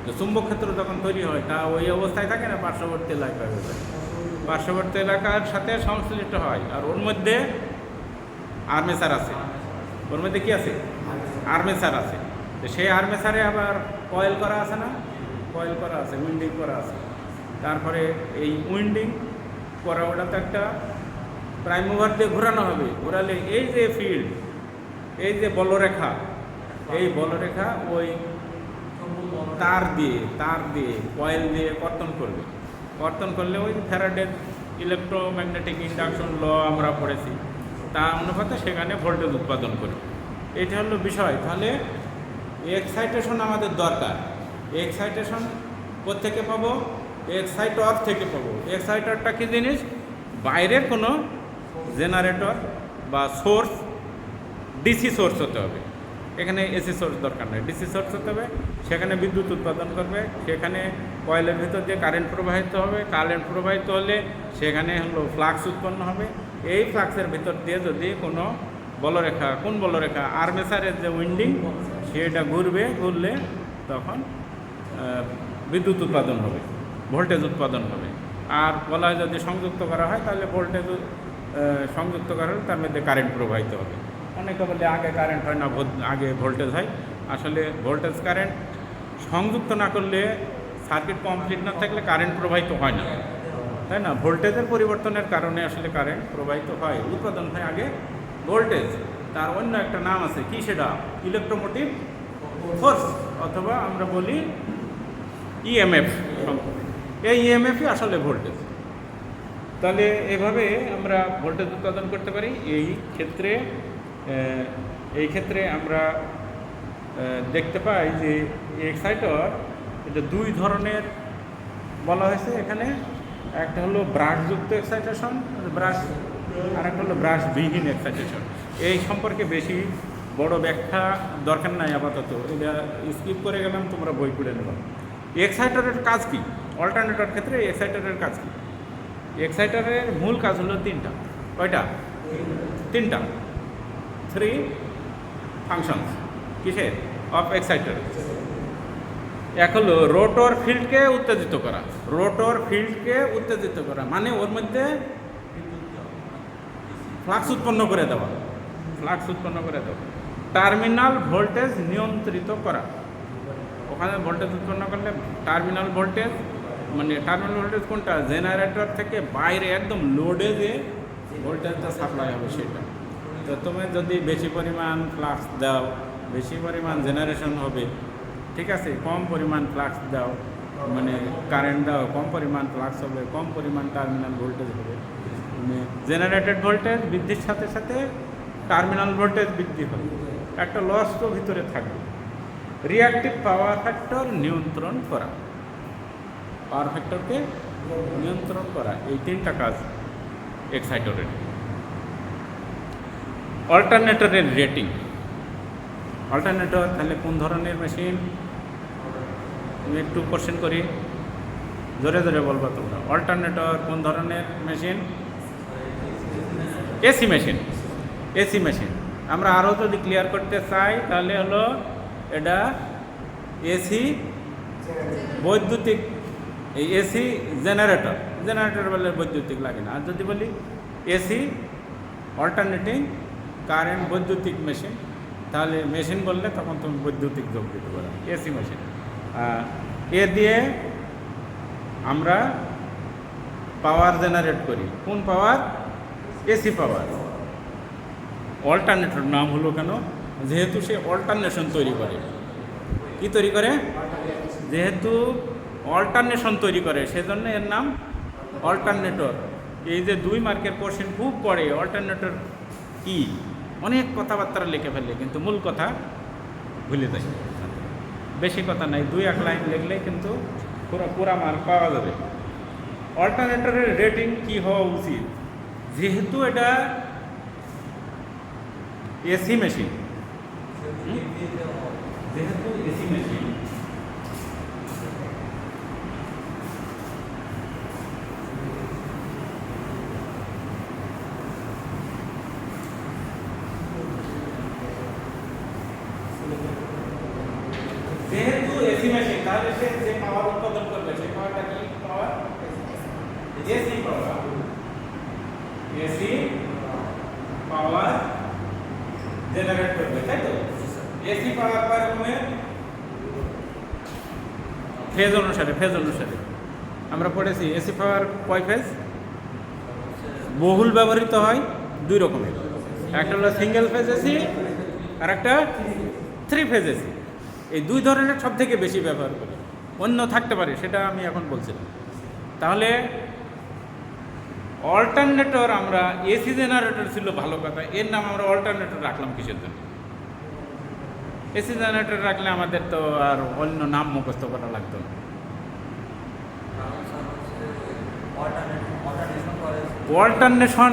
তো চুম্বক ক্ষেত্র যখন তৈরি হয় তা ওই অবস্থায় থাকে না, পার্শ্ববর্তী এলাকায় পার্শ্ববর্তী এলাকার সাথে সংশ্লিষ্ট হয়। আর ওর মধ্যে আর্মেচার আছে। ওর মধ্যে কি আছে? আর্মেচার আছে। তো সেই আর্মেচারে আবার কয়েল করা আছে না? উইন্ডিং করা আছে। তারপরে এই উইন্ডিং করা ওটাতে একটা প্রাইম মুভার দিয়ে ঘোরানো হবে। ঘোরালে এই যে ফিল্ড, এই যে বলরেখা, এই বলরেখা ওই তার দিয়ে কয়েল দিয়ে কর্তন করলে ওই ফ্যারাডের ইলেকট্রোম্যাগনেটিক ইন্ডাকশন ল আমরা পড়েছি, তা অনুপাতে সেখানে ভোল্টেজ উৎপাদন করে। এটা হলো বিষয়। তাহলে এক্সাইটেশন আমাদের দরকার। এক্সাইটেশন কোত্থেকে পাবো? এক্সাইটর থেকে পাবো। এক্সাইটরটা কি জিনিস? বাইরের কোনো জেনারেটর বা সোর্স, ডিসি সোর্স হতে হবে। এখানে এসি সোর্স দরকার নেই, ডিসি সোর্স হতে হবে। সেখানে বিদ্যুৎ উৎপাদন করবে, সেখানে কয়েলের ভিতর দিয়ে কারেন্ট প্রবাহিত হবে, কারেন্ট প্রবাহিত হলে সেখানে হলো ফ্লাক্স উৎপন্ন হবে। এই ফ্লাক্সের ভিতর দিয়ে যদি কোনো বলরেখা, কোন বলরেখা, আর্মেচারের যে উইন্ডিং সেটা ঘুরলে তখন বিদ্যুৎ উৎপাদন হবে, ভোল্টেজ উৎপাদন হবে। আর বলায় যদি সংযুক্ত করা হয় তাহলে ভোল্টেজ সংযুক্ত করা হলে তার মধ্যে কারেন্ট প্রবাহিত হবে। অনেকে বলে আগে কারেন্ট হয় না, আগে ভোল্টেজ হয়। আসলে ভোল্টেজ কারেন্ট সংযুক্ত না করলে, সার্কিট কমপ্লিট না থাকলে কারেন্ট প্রবাহিত হয় না, তাই না? ভোল্টেজের পরিবর্তনের কারণে আসলে কারেন্ট প্রবাহিত হয়, উৎপাদন হয় আগে ভোল্টেজ। তার অন্য একটা নাম আছে, কি সেটা? ইলেকট্রোমোটিভ ফোর্স, অথবা আমরা বলি ইএমএফ। এই ইএমএফই আসলে ভোল্টেজ। তাহলে এভাবে আমরা ভোল্টেজ উৎপাদন করতে পারি। এই ক্ষেত্রে আমরা দেখতে পাই যে এক্সাইটর এটা দুই ধরনের বলা হয়েছে এখানে। একটা হলো ব্রাশযুক্ত এক্সাইটেশন, আর একটা হলো ব্রাশবিহীন এক্সাইটেশন। এই সম্পর্কে বেশি বড় ব্যাখ্যা দরকার নাই আপাতত, এটা স্কিপ করে গেলাম, তোমরা বই পড়ে নেব। এক্সাইটরের কাজ কি? অল্টারনেটর ক্ষেত্রে এক্সাইটরের কাজ কি? এক্সাইটরের মূল কাজ হলো তিনটা। কয়টা? তিনটা। 3 ফাংশনস কিসের? অফ এক্সাইটর। এক হলো রোটর ফিল্ডকে উত্তেজিত করা। রোটর ফিল্ডকে উত্তেজিত করা মানে ওর মধ্যে ফ্লাক্স উৎপন্ন করে দেওয়া। টার্মিনাল ভোল্টেজ নিয়ন্ত্রিত করা। ওখানে ভোল্টেজ উৎপন্ন করলে টার্মিনাল ভোল্টেজ, মানে টার্মিনাল ভোল্টেজ কোনটা? জেনারেটর থেকে বাইরে একদম লোডে যে ভোল্টেজটা সাপ্লাই হবে সেটা। তো তুমি যদি বেশি পরিমাণ ফ্লাক্স দাও, বেশি পরিমাণ জেনারেশন হবে, ঠিক আছে? কম পরিমাণ ফ্লাক্স দাও, মানে কারেন্ট দাও, কম পরিমাণ ফ্লাক্স হবে, কম পরিমাণ টার্মিনাল ভোল্টেজ হবে। মানে জেনারেটেড ভোল্টেজ বৃদ্ধির সাথে সাথে টার্মিনাল ভোল্টেজ বৃদ্ধি হবে, একটা লস তো ভিতরে থাকবে। রিঅ্যাক্টিভ পাওয়ার ফ্যাক্টর নিয়ন্ত্রণ করা, পাওয়ার ফ্যাক্টরকে নিয়ন্ত্রণ করা, এই তিনটা কাজ এক্সাইটরের। অল্টারনেটরের রেটিং। অল্টারনেটর তাহলে কোন ধরনের মেশিন? আমি একটু কোশ্চেন করি, জোরে জোরে বলবো তোমরা। অল্টারনেটর কোন ধরনের machine? AC machine. AC machine আমরা আরও যদি ক্লিয়ার করতে চাই তাহলে হলো এটা এসি বৈদ্যুতিক, এই এসি জেনারেটর। জেনারেটর বলে বৈদ্যুতিক লাগে না। আর যদি বলি এসি অল্টারনেটিং কারেন্ট বৈদ্যুতিক মেশিন, তাহলে মেশিন বললে তখন তুমি বৈদ্যুতিক যোগ দিতে পারো, এসি মেশিন। এ দিয়ে আমরা পাওয়ার জেনারেট করি। কোন পাওয়ার? এসি পাওয়ার। অল্টারনেটর নাম হলো কেন? যেহেতু সে অল্টারনেশন তৈরি করে। কি তৈরি করে? যেহেতু অল্টারনেশন তৈরি করে সেজন্য এর নাম অল্টারনেটর। এই যে 2 মার্কের কোশ্চেন খুব পড়ে, অল্টারনেটর কি, অনেক কথাবার্তা লিখে ফেলে কিন্তু মূল কথা ভুলে যায়। বেশি কথা নাই, 2-1 লাইন লিখলে কিন্তু পুরা মার্ক পাওয়া যাবে। অল্টারনেটরের রেটিং কি হওয়া উচিত? যেহেতু এটা এসি মেশিন, যেহেতু এসি মেশিন তাহলে সে যে পাওয়ার উৎপাদন করবে সেই পাওয়ারটা কি power? AC power. AC power generate করবে, তাই তো? এসি পাওয়ার পার রকমের ফেজ অনুসারে আমরা পড়েছি এসি পাওয়ার কয় ফেজ? বহুল ব্যবহৃত হয় 2 রকমের, একটা হলো সিঙ্গেল ফেজ এসি আর একটা 3 ফেজ এসি। এই 2 ধরনের সব থেকে বেশি ব্যবহার করি, অন্য থাকতে পারে সেটা আমি এখন বলছিলাম। তাহলে অল্টারনেটর, আমরা এসি জেনারেটর ছিল ভালো কথা, এর নাম আমরা অল্টারনেটর রাখলাম কিসের জন্য? এসি জেনারেটর রাখলে আমাদের তো আর অন্য নাম মুখস্থ করা লাগতো না। অল্টারনেশন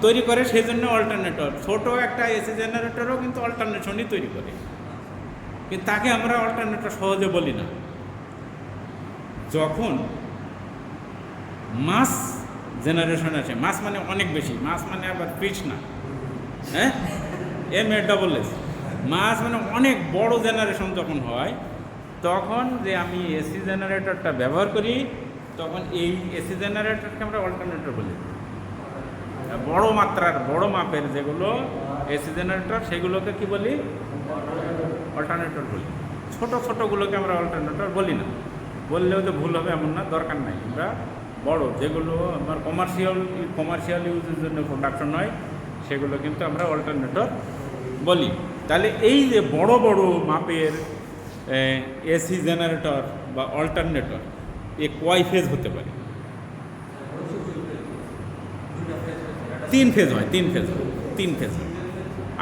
তৈরি করে সেই জন্য অল্টারনেটর। ছোট একটা এসি জেনারেটরও কিন্তু অল্টারনেশনই তৈরি করে, কিন্তু তাকে আমরা অল্টারনেটর সহজে বলি না। যখন মাস জেনারেশন আসে, মাস মানে অনেক বেশি, মাস মানে আবার পিচ না, হ্যাঁ, MASS, মাস মানে অনেক বড় জেনারেশন যখন হয়, তখন যে আমি এসি জেনারেটরটা ব্যবহার করি, তখন এই এসি জেনারেটরকে আমরা অল্টারনেটর বলি। বড় মাত্রার বড় মাপের যেগুলো এসি জেনারেটর, সেগুলোকে কি বলি? অল্টারনেটর বলি। ছোট ছোটোগুলোকে আমরা অল্টারনেটর বলি না। বললেও তো ভুল হবে এমন না, দরকার নাই। আমরা বড় যেগুলো আমার কমার্শিয়াল ইউজের জন্য প্রোডাকশন হয়, সেগুলো কিন্তু আমরা অল্টারনেটর বলি। তাহলে এই যে বড় বড় মাপের এসি জেনারেটর বা অল্টারনেটর, এ কয় ফেজ হতে পারে? 3 ফেজ হয়, 3 ফেজ হয়, 3 ফেজ হয়।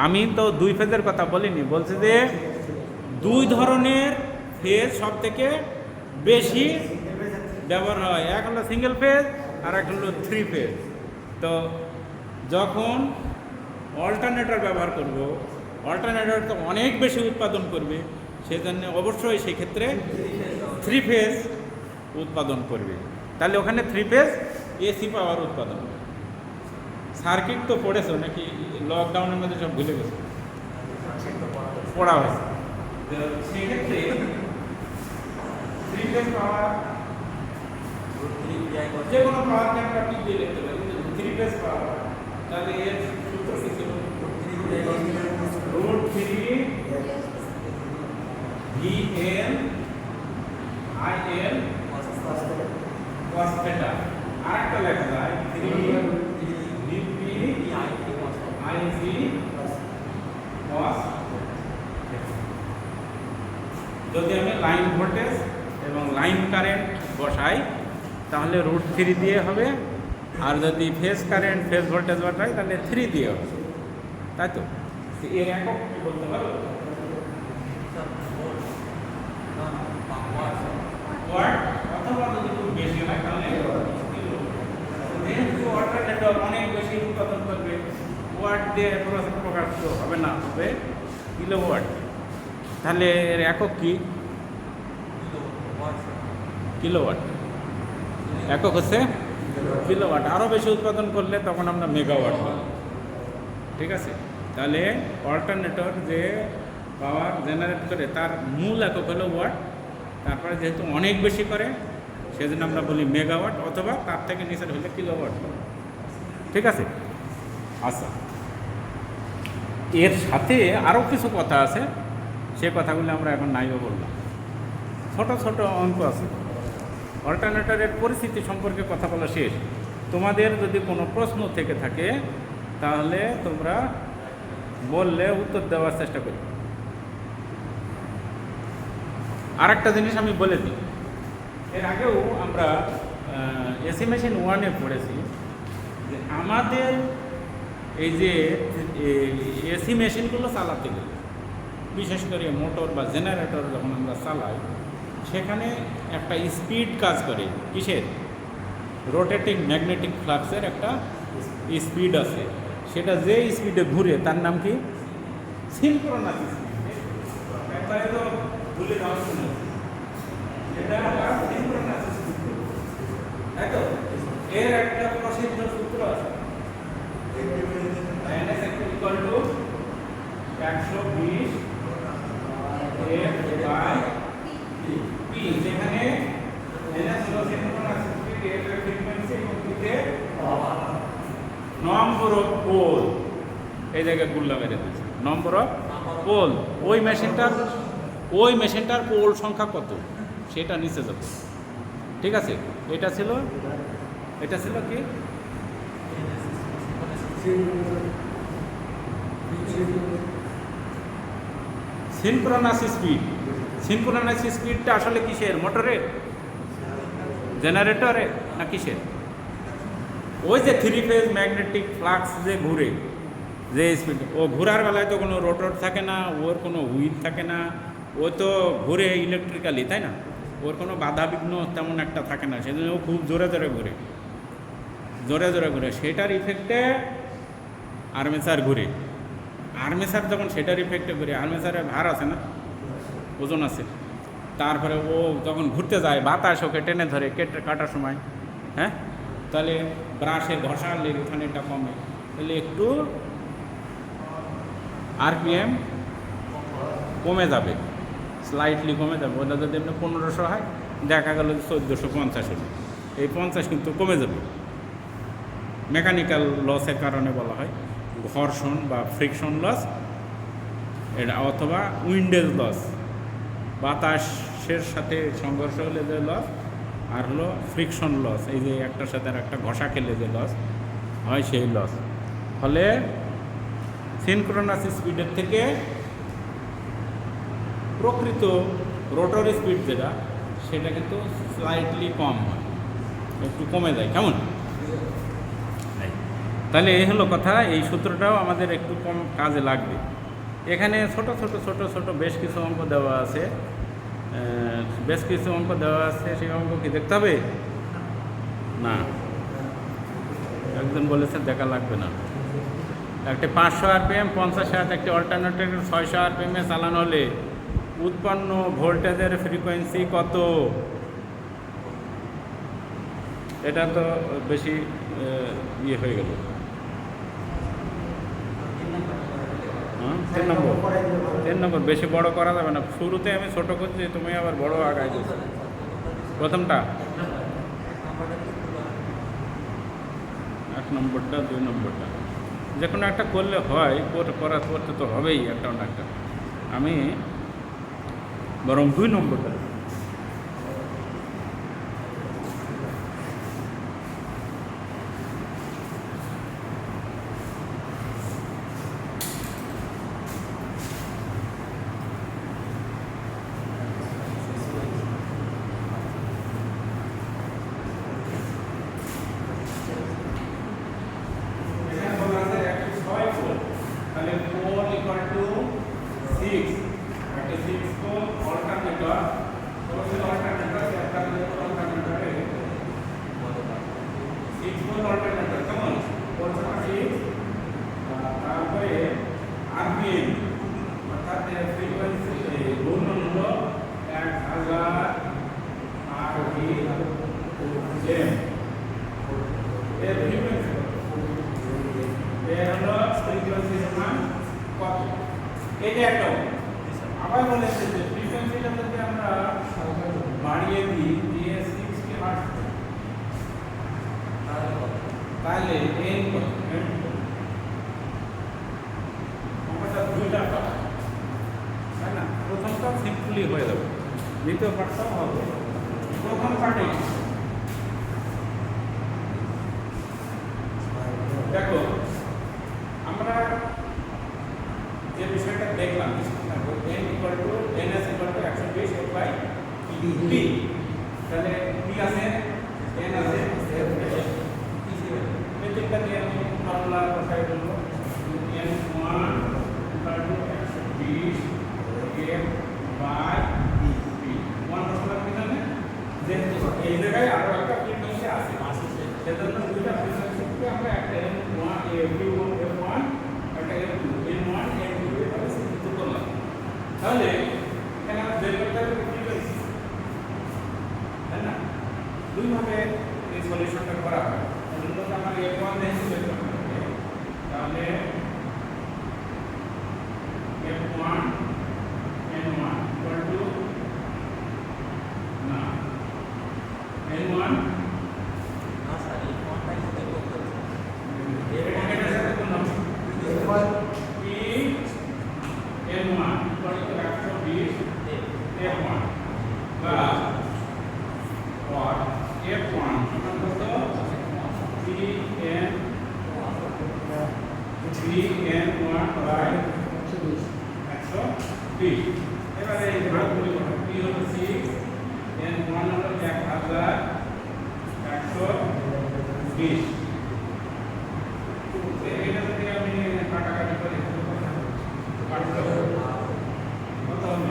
আমি তো 2 ফেজের কথা বলিনি, বলছি যে 2 ধরনের ফেজ সব থেকে বেশি ব্যবহার হয়। এক হলো সিঙ্গেল ফেজ আর এক হলো 3 ফেজ। তো যখন অল্টারনেটর ব্যবহার করব, অল্টারনেটর তো অনেক বেশি উৎপাদন করবে, সেজন্য অবশ্যই সেক্ষেত্রে 3 ফেজ উৎপাদন করবে। তাহলে ওখানে 3 ফেজ এসি পাওয়ার উৎপাদন। সার্কিট তো পড়েছো নাকি? লকডাউনের মধ্যে সব ভুলে গেছে, পড়া হয়েছে। সেক্ষেত্রে 3 ফেজ পাওয়ার, যে কোনো পাওয়ারকে আমরা কি দিয়ে লিখতে পারি? 3 ফেজ পাওয়ার। তাহলে এর সূত্র কি ছিল? √3 VN IN cos theta। আরেকটা লেখা যায় 3 VP IC cos। যদি আমি লাইন ভোল্টেজ এবং লাইন কারেন্ট বসাই, তাহলে √3 দিয়ে হবে। আর যদি ফেজ কারেন্ট, ফেজ ভোল্টেজ বসাই, তাহলে 3 দিয়ে হবে। তাই তো? এর একক কি বলতে পারো? ওয়াট, অথবা যদি খুব বেশি হয় তাহলে কিলো। যেহেতু অল্টারনেটর অনেক বেশি উৎপাদন করবে, ওয়াট দিয়ে প্রকাশ হবে না, হবে কিলোওয়াট। তাহলে এর একক কি? কিলোওয়াট। একক হচ্ছে কিলোওয়াট। আরও বেশি উৎপাদন করলে তখন আমরা মেগাওয়াট বলি। ঠিক আছে? তাহলে অল্টারনেটর যে পাওয়ার জেনারেট করে, তার মূল একক হলো ওয়াট। তারপরে যেহেতু অনেক বেশি করে, সেজন্য আমরা বলি মেগাওয়াট, অথবা তার থেকে নিচের হলে কিলোওয়াট। ঠিক আছে? আচ্ছা, এর সাথে আরও কিছু কথা আছে, সে কথাগুলো আমরা এখন নাইও বললাম। ছোট ছোট অঙ্ক আছে। অল্টারনেটরের পরিস্থিতি সম্পর্কে কথা বলা শেষ। তোমাদের যদি কোনো প্রশ্ন থেকে থাকে, তাহলে তোমরা বললে উত্তর দেওয়ার চেষ্টা করি। আর একটা জিনিস আমি বলে দিই, এর আগেও আমরা এসি মেশিন 1-এ পড়েছি যে আমাদের এই যে এসি মেশিনগুলো চালাতে গেলে, বিশেষ করে মোটর বা জেনারেটর যখন আমরা চালাই, সেখানে একটা স্পিড কাজ করে। কিসের? রোটেটিং ম্যাগনেটিক ফ্লাক্সের একটা স্পিড আছে। সেটা যে স্পিডে ঘুরে তার নাম কি? Synchronous speed. একবারে তো ভুলে যাওয়া শুনে, এটা সিনক্রোনাস স্পিড। তাই তো? এর একটা প্রসিদ্ধ সূত্র আছে, NS = 120 F/P, যেখানে NS হলো সিনক্রোনাস স্পিড, F এর ফ্রিকোয়েন্সি এবং P এর নম্বর অফ পোল। এই জায়গায় গুল্লা মেরে দিয়েছে, নম্বর অফ পোল। ওই মেশিনটার পোল সংখ্যা কত, সেটা নিচে যাবে। ঠিক আছে? এটা ছিল কি? Synchronous speed. সিনক্রোনাস স্পিডটা আসলে কিসের? মোটরের, জেনারেটরে, না কিসের? ওই যে 3 ফেজ ম্যাগনেটিক ফ্লাক্স যে ঘুরে, যে স্পিড, ও ঘোরার বেলায় তো কোনো রোটর থাকে না, ওর কোনো হুইল থাকে না, ও তো ঘুরে ইলেকট্রিক্যালি, তাই না? ওর কোনো বাধা বিঘ্ন তেমন একটা থাকে না, সেজন্য ও খুব জোরে জোরে ঘুরে, সেটার ইফেক্টে আর্মেচার ঘুরে। আর্মেচার যখন সেটার ইফেক্টে ঘুরে, আর্মেচারে ভার আছে না, ওজন আছে, তারপরে ও যখন ঘুরতে যায় বাতাস ওকে টেনে ধরে কাটার সময়, হ্যাঁ, তাহলে ব্রাশে ঘষালে ওখানে এটা কমে, তাহলে একটু আরপিএম কমে যাবে, স্লাইটলি কমে যাবে। ওটা যদি এমনি 1500 হয়, দেখা গেল 1450 হলো, এই 50 কিন্তু কমে যাবে। মেকানিক্যাল লসের কারণে বলা হয় ঘর্ষণ বা ফ্রিকশন লস, এটা অথবা উইন্ডেজ লস, বাতাসের সাথে সংঘর্ষ হলে যে লস, আর হলো ফ্রিকশন লস, এই যে একটার সাথে আর একটা ঘষা খেলে যে লস হয় সেই লস। ফলে সিনক্রোনাস স্পিডের থেকে প্রকৃত রোটর স্পিড যেটা, সেটা কিন্তু স্লাইটলি কম হয়, একটু কমে যায়। কেমন? তাহলে এই হলো কথা। এই সূত্রটাও আমাদের একটু কম কাজে লাগবে। এখানে ছোট ছোট ছোট ছোট বেশ কিছু অঙ্ক দেওয়া আছে, সেই অঙ্ক কি দেখতে হবে না? একজন বলেছে দেখা লাগবে না। একটি 500 আরপিএম 50 হার্জ একটি অল্টারনেটর 600 আরপিএমে চালানো হলে উৎপন্ন ভোল্টেজের ফ্রিকোয়েন্সি কত? এটা তো বেশি ইয়ে হয়ে গেল। 3 নম্বর বেশি বড় করা যাবে না। শুরুতে আমি ছোট করছি, তুমি আবার বড় আগায় দিচ্ছ। প্রথমটা 1 নম্বরটা 2 নম্বরটা যে কোনো একটা করলে হয়, করতে তো হবেই একটা না একটা। আমি বরং 2 নম্বরটা আবার বলেছে যে ফ্রিকোয়েন্সিটা যদি আমরা বাড়িয়ে দিই দিয়ে 60 হার্টজ, তাহলে এন আমরা দুইটা পাবো, তাই না? প্রথমটা সিম্পলি হয়ে যাবে, দ্বিতীয় পার্টটাও হবে। প্রথম পার্টে দেখো আমরা যে বিষয়টা দেখলাম, n equal to ns equal to 120 by t, তাহলে t আছে, n আছে, প্রত্যেকটা নিয়ে আমি ফর্মুলা বসাই দেব। n1 equal to 120 f by t, 1 বসালাম এখানে, যে এই জায়গায় আরো একটা ফ্রিকোয়েন্সি আছে, সেজন্য দুইটা ফ্রিকোয়েন্সিকে আমরা একটা n1 f1 একটা n1 n2 এভাবে চিহ্নিত করলাম। তাহলে এখানে বের করতে হবে ফ্রিকোয়েন্সি, তাই না? দুইভাবে এই সলিউশনটা করা হয়। তাহলে আমার f1 দিয়ে বের করতে হবে, তাহলে f1 n1 equal to না n1 এবারে এই ভাগগুলি করো। p হলো 6, n1 হলো 1120। এটা যদি আমি কাটাকাটি করি কাটতে হবে কত হবে?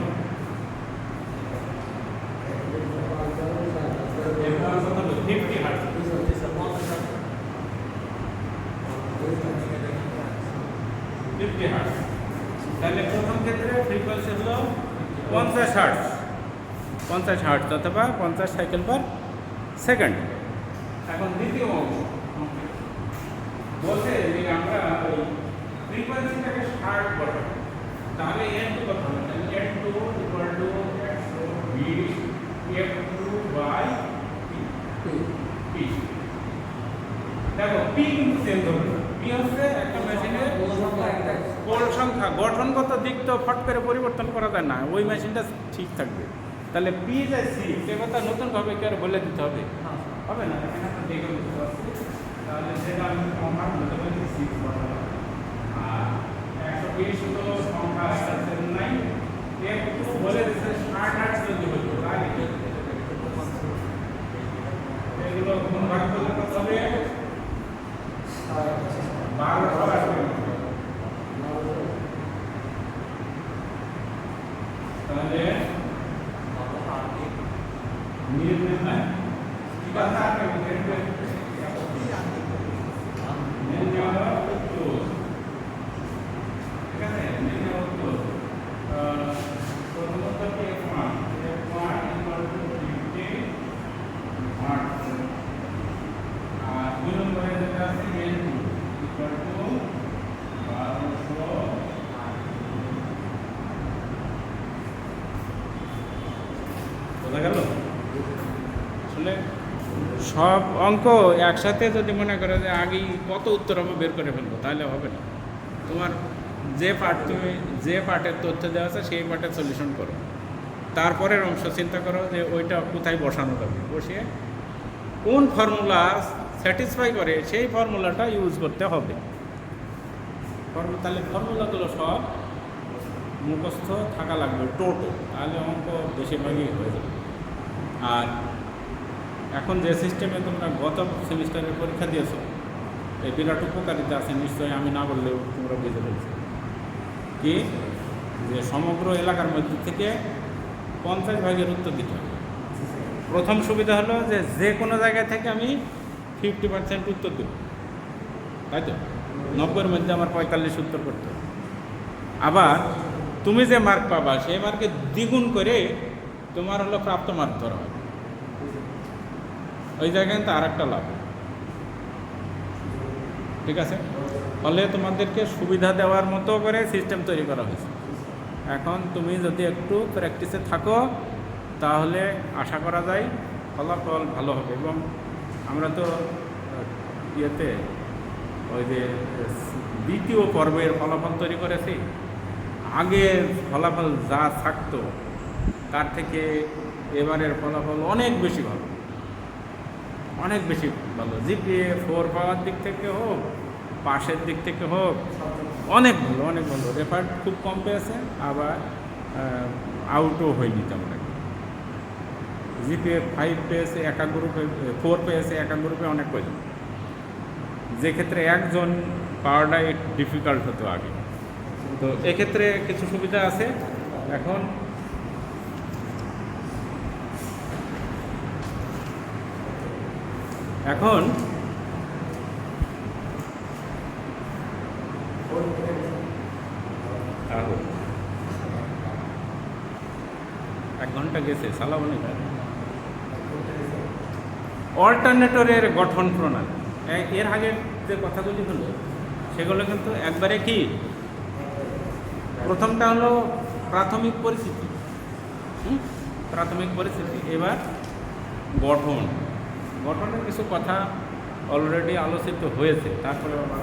f1 কত হবে? 50 হার্টজ। তাহলে প্রথম ক্ষেত্রে ফ্রিকোয়েন্সি হলো 50 হার্টজ, 50 হার্টজ অথবা 50 সাইকেল পার সেকেন্ড। এখন দ্বিতীয় অংশ বলছে যে আমরা ওই ফ্রিকোয়েন্সিটাকে 60 করব, তাহলে n টু কত হবে? n2 equal to 120 f2 by p। দেখো p কিন্তু সেম ধরবে না। p হচ্ছে একটা মেশিনের পোল সংখ্যা, গঠনগত দিক তো ফট করে পরিবর্তন করা যায় না, ওই মেশিনটা ঠিক থাকবে। তাহলে p যে 6 এ কথা নতুন ভাবে কি আর বলে দিতে হবে? হবে না, এখানে আমরা দেখে বুঝতে পারছি। তাহলে সেটা আমি কমার বলতে পারি 6 বসাবো। আর 120 তো সংখ্যা আছে নাই, f2 বলে দিতে 60 হার্টজ যদি হতো তাহলে এগুলো কোন ভাগ করলে কত হবে? 12 আসবে। তাহলে নির্ণয় ঠিক আছে, আপনি ঠিক আছে। প্রথমত F1 ইকুয়াল টু 50 হার্টজ, আর 2 নম্বরে যেটা আছে N2 ইকুয়াল টু 1200। বোঝা গেল? আসলে সব অঙ্ক একসাথে যদি মনে করে যে আগেই কত উত্তর হবে বের করে ফেলবো, তাহলে হবে না। তোমার তুমি যে পার্টের তথ্য দেওয়া আছে সেই পার্টের সলিউশন করো, তারপরের অংশ চিন্তা করো যে ওইটা কোথায় বসানো যাবে, বসিয়ে কোন ফর্মুলা স্যাটিসফাই করে সেই ফর্মুলাটা ইউজ করতে হবে। তাহলে ফর্মুলাগুলো সব মুখস্থ থাকা লাগবে টোটো, তাহলে অঙ্ক বেশিরভাগই হয়ে যাবে। আর এখন যে সিস্টেমে তোমরা গত সেমিস্টারের পরীক্ষা দিয়েছো, এই বিরাট উপকারিতা আছে নিশ্চয়ই, আমি না বললেও তোমরা বুঝে ফেলছো কি যে সমগ্র এলাকার মধ্যে থেকে 50 ভাগের উত্তর দিতে হবে। প্রথম সুবিধা হলো যে যে কোনো জায়গা থেকে আমি 50% উত্তর দেব, তাই তো 90-এর মধ্যে আমার 45 উত্তর করতে হবে। আবার তুমি যে মার্ক পাবা সেই মার্কে দ্বিগুণ করে তোমার হলো প্রাপ্ত মার্ক ধরা হবে, ওই জায়গায় কিন্তু আর একটা লাভ, ঠিক আছে। ফলে তোমাদেরকে সুবিধা দেওয়ার মতো করে সিস্টেম তৈরি করা হয়েছে। এখন তুমি যদি একটু প্র্যাকটিসে থাকো তাহলে আশা করা যায় ফলাফল ভালো হবে। এবং আমরা তো ইয়েতে ওই যে দ্বিতীয় পর্বের ফলাফল তৈরি করেছি, আগের ফলাফল যা থাকতো তার থেকে এবারের ফলাফল অনেক বেশি ভালো, অনেক বেশি ভালো। জিপিএ 4 পাওয়ার দিক থেকে হোক, পাশের দিক থেকে হোক, অনেক ভালো, অনেক ভালো। রেফার্ড খুব কম পেয়েছে, আবার আউটও হয়নি তেমন একটা। জিপিএ 5 পেয়েছে একা গ্রুপে, 4 পেয়েছে একা গ্রুপে অনেক কয়জন, যে ক্ষেত্রে একজন পাওয়াটাই ডিফিকাল্ট হতো আগে। তো এক্ষেত্রে কিছু সুবিধা আছে। এখন এখন এক ঘন্টা গেছে সালাবনি। অল্টারনেটরের গঠন প্রণালী, এর আগে যে কথাগুলি হলো সেগুলো কিন্তু একবারে কি, প্রথমটা হলো প্রাথমিক পরিস্থিতি, প্রাথমিক পরিস্থিতি। এবার গঠনের কিছু কথা অলরেডি আলোচিত হয়েছে, তারপরে আবার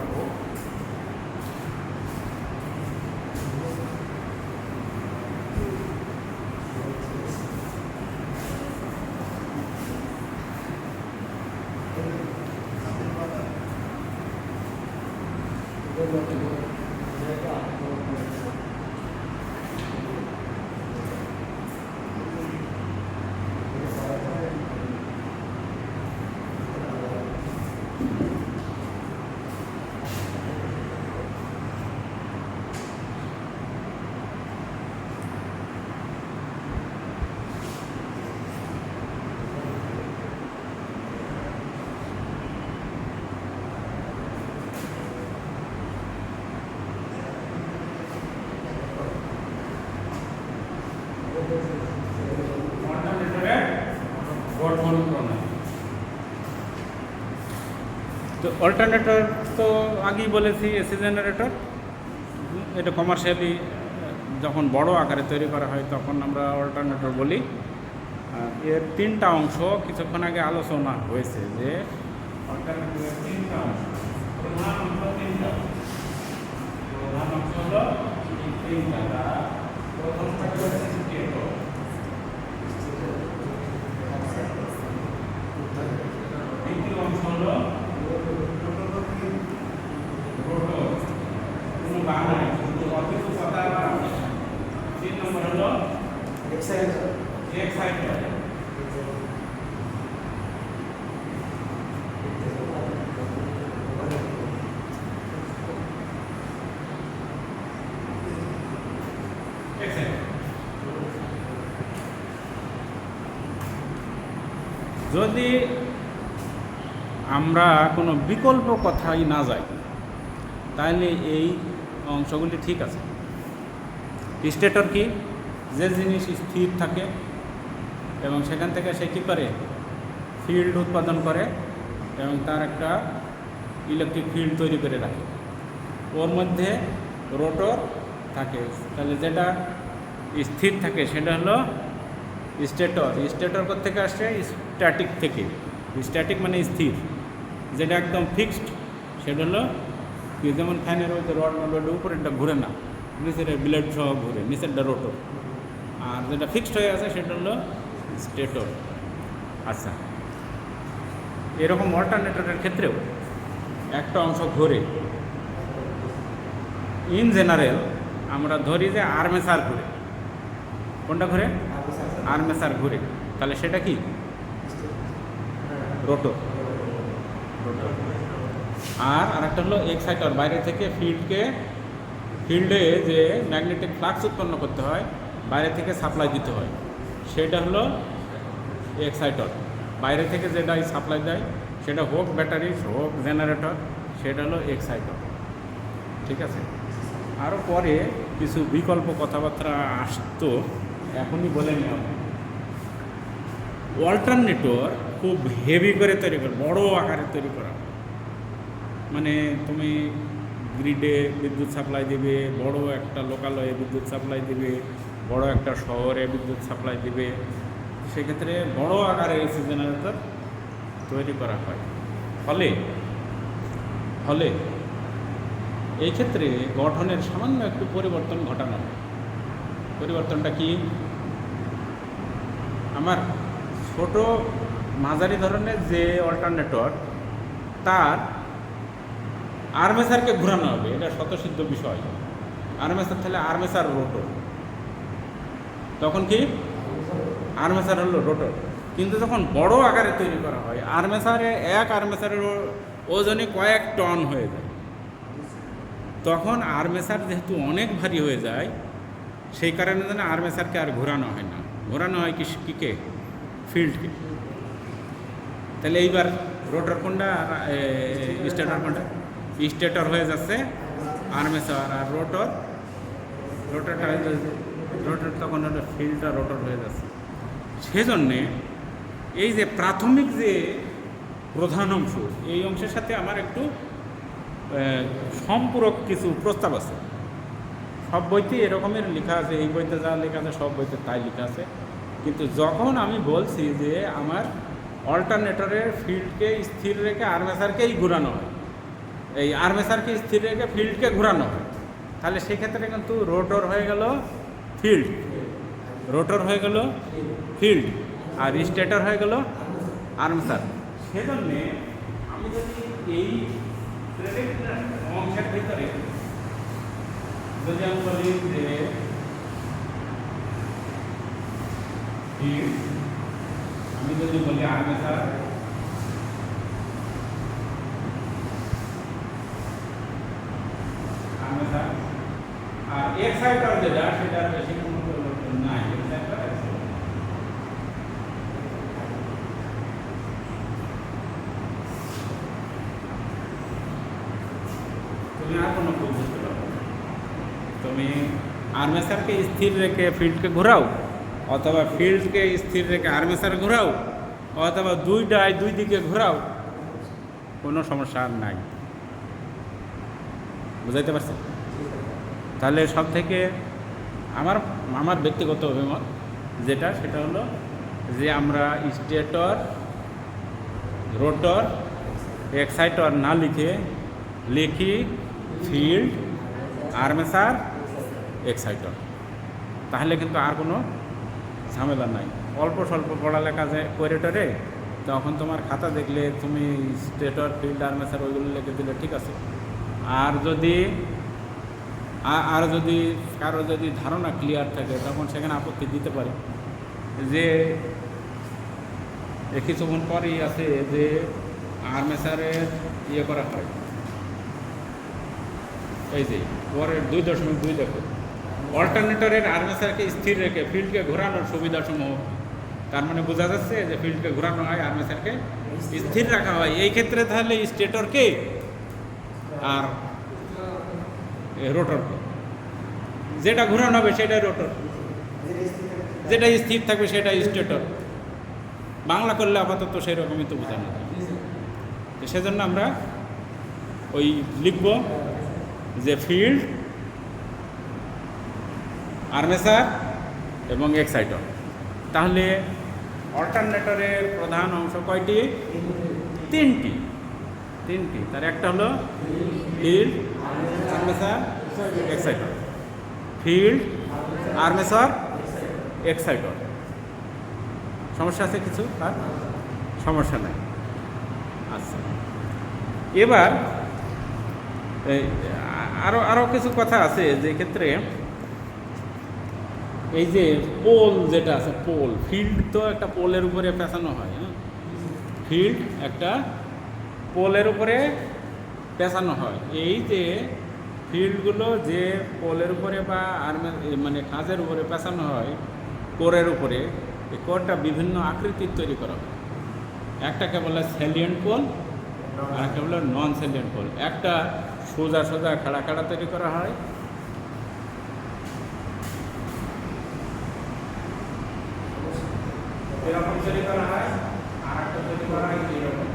তো অল্টারনেটর তো আগেই বলেছি এসি জেনারেটর, এটা কমার্শিয়ালি যখন বড় আকারে তৈরি করা হয় তখন আমরা অল্টারনেটর বলি। এর তিনটা অংশ কিছুক্ষণ আগে আলোচনা হয়েছে যে অল্টারনেটরের তিনটা অংশ, প্রধান অংশ তিনটা। প্রধান অংশ হলো এই তিনটা। প্রথমটা হলো স্টেটর, দ্বিতীয় অংশ হলো রোটর, কোনো বাংলা শুধু অল্প কথা। 3 নম্বর হলো এক্সাইটার। যদি আমরা কোনো বিকল্প কথাই না যাই তাহলে এই অংশগুলি ঠিক আছে। স্টেটর কি? যে জিনিস স্থির থাকে এবং সেখান থেকে সে কী করে, ফিল্ড উৎপাদন করে এবং তার একটা ইলেকট্রিক ফিল্ড তৈরি করে রাখে। ওর মধ্যে রোটর থাকে, তাহলে যেটা স্থির থাকে সেটা হলো স্টেটর। স্টেটর থেকে আসে স্ট্যাটিক থেকে। স্ট্যাটিক মানে স্থির, যেটা একদম ফিক্সড সেটা হলো কি, যেমন ফ্যানের ওই রড উপরেরটা ঘুরে না, নিচের ব্লেড সহ ঘুরে, নিচেরটা রোটর। আর যেটা ফিক্সড হয়ে আছে সেটা হলো স্টেটর। আচ্ছা, এরকম অল্টারনেটরের ক্ষেত্রেও একটা অংশ ঘুরে। ইন জেনারেল আমরা ধরি যে আর্মেচার ঘুরে। কোনটা ঘুরে? আর্মেচার ঘুরে, তাহলে সেটা কি? রোটর। আর আরেকটা হলো এক্সাইটার, বাইরে থেকে ফিল্ডে যে ম্যাগনেটিক ফ্লাক্স উৎপন্ন করতে হয়, বাইরে থেকে সাপ্লাই দিতে হয়, সেটা হলো এক্সাইটার। বাইরে থেকে যেটা সাপ্লাই দেয় সেটা হোক ব্যাটারি হোক জেনারেটর, সেটা হলো এক্সাইটার। ঠিক আছে, আরও পরে কিছু বিকল্প কথাবার্তা আসতো, এখনই বলে নেওয়া। অল্টারনেটর খুব হেভি করে তৈরি করা, বড় আকারে তৈরি করা। মানে তুমি গ্রিডে বিদ্যুৎ সাপ্লাই দিবে, বড় একটা লোকালয়ে বিদ্যুৎ সাপ্লাই দিবে, বড় একটা শহরে বিদ্যুৎ সাপ্লাই দিবে, সেক্ষেত্রে বড় আকারে এসি জেনারেটর তৈরি করা হয়। ফলে এই ক্ষেত্রে গঠনের সামান্য একটু পরিবর্তন ঘটানো হয়। পরিবর্তনটা কি? আমার ছোট মাঝারি ধরনের যে অল্টারনেটর, তার আর্মেচারকে ঘোরানো হবে, এটা স্বতঃসিদ্ধ বিষয়। আর্মেচার তাহলে আর্মেচার রোটর, তখন কি আর্মেচার হলো রোটর। কিন্তু যখন বড় আকারে তৈরি করা হয়, এক আর্মেচারের ওজনে কয়েক টন হয়ে যায়, তখন আর্মেচার যেহেতু অনেক ভারী হয়ে যায়, সেই কারণে যেন আর্মেচারকে আর ঘোরানো হয় না, ঘোরানো হয় কিকে? ফিল্ডকে। তাহলে এইবার রোটর কোনটা আর স্টেটর কোনটা? স্টেটর হয়ে যাচ্ছে আর্মেচার, আর রোটর তখন হলো ফিল্ডটা রোটর হয়ে যাচ্ছে। সেজন্যে এই যে প্রাথমিক যে প্রধান অংশ, এই অংশের সাথে আমার একটু সম্পূরক কিছু প্রস্তাব আছে। সব বইতে এরকমের লেখা আছে, এই বইতে যা লেখা আছে সব বইতে তাই লেখা আছে। কিন্তু যখন আমি বলছি যে আমার অল্টারনেটরের ফিল্ডকে স্থির রেখে আর্মেচারকেই ঘোরানো হয়, এই আর্মেচারকে স্থির রেখে ফিল্ডকে ঘোরানো হয়, তাহলে সেক্ষেত্রে কিন্তু রোটর হয়ে গেল ফিল্ড, আর স্টেটর হয়ে গেল আর্মেচার। সেজন্যে আমি যদি এই অংশের ভিতরে যদি আমি বলি যে আমি যদি বলি আর্মেচার, আর এক্সাইটার যেটা সেটা বেশি নাই। তুমি আর কোনো ভুল বুঝতে পারবে না। তুমি আর্মেচারকে স্থির রেখে ফিল্ডকে ঘোরাও, অথবা ফিল্ডকে স্থির রেখে আর্মেচার ঘোরাও, অথবা দুই দিকে ঘোরাও, কোনো সমস্যা আর নাই। বুঝাইতে পারছি? তাহলে সব থেকে আমার আমার ব্যক্তিগত অভিমত যেটা, সেটা হলো যে আমরা স্টেটর, রোটর, এক্সাইটর না লিখি ফিল্ড, আর্মেচার, এক্সাইটর। তাহলে কিন্তু আর কোনো ঝামেলা নাই। অল্প স্বল্প পড়ালেখা যে কোরেটরে, তখন তোমার খাতা দেখলে তুমি স্টেটর, ফিল্ড, আর্মেচার ওইগুলো লিখে দিলে ঠিক আছে। আর যদি কারো যদি ধারণা ক্লিয়ার থাকে, তখন সেখানে আপত্তি দিতে পারে যে কিছুক্ষণ পরেই আছে যে আর্মেচারের ইয়ে করা হয়, এই যে পরের 2.2 দেখো, অল্টারনেটরের আর্মেচারকে স্থির রেখে ফিল্ডকে ঘোরানোর সুবিধাসমূহ। তার মানে বোঝা যাচ্ছে যে ফিল্ডকে ঘোরানো হয়, আর্মেচারকে স্থির রাখা হয়। এই ক্ষেত্রে তাহলে স্টেটরকে আর রোটরকে, যেটা ঘোরানো হবে সেটাই রোটর, যেটা স্থির থাকবে সেটাই স্টেটর। বাংলা করলে আপাতত সেই রকমই তো বোঝানো যায়। তো সেজন্য আমরা ওই লিখব যে ফিল্ড, আর্মেচার এবং এক্সাইটর। তাহলে অল্টারনেটরের প্রধান অংশ কয়টি? তিনটি। তার একটা হলো field, armature, exciter. Field, armature, exciter. সমস্যা আছে কিছু? আর সমস্যা নাই। আচ্ছা, এবার আরও কিছু কথা আছে যে ক্ষেত্রে এই যে পোল যেটা আছে, পোল, ফিল্ড তো একটা পোলের উপরে পেঁচানো হয়। হ্যাঁ, ফিল্ড একটা পোলের উপরে পেঁচানো হয়। এই যে ফিল্ডগুলো যে পোলের উপরে বা মানে কাঁচের উপরে পেঁচানো হয়, কোরের উপরে, এই কোরটা বিভিন্ন আকৃতির তৈরি করা হয়। একটাকে বলে স্যালিয়েন্ট পোল, আর একটা বলে নন স্যালিয়েন্ট পোল। একটা সোজা খাড়া তৈরি করা হয়, এরকম তৈরি করা হয়, আর একটা তৈরি করা হয় এরকম।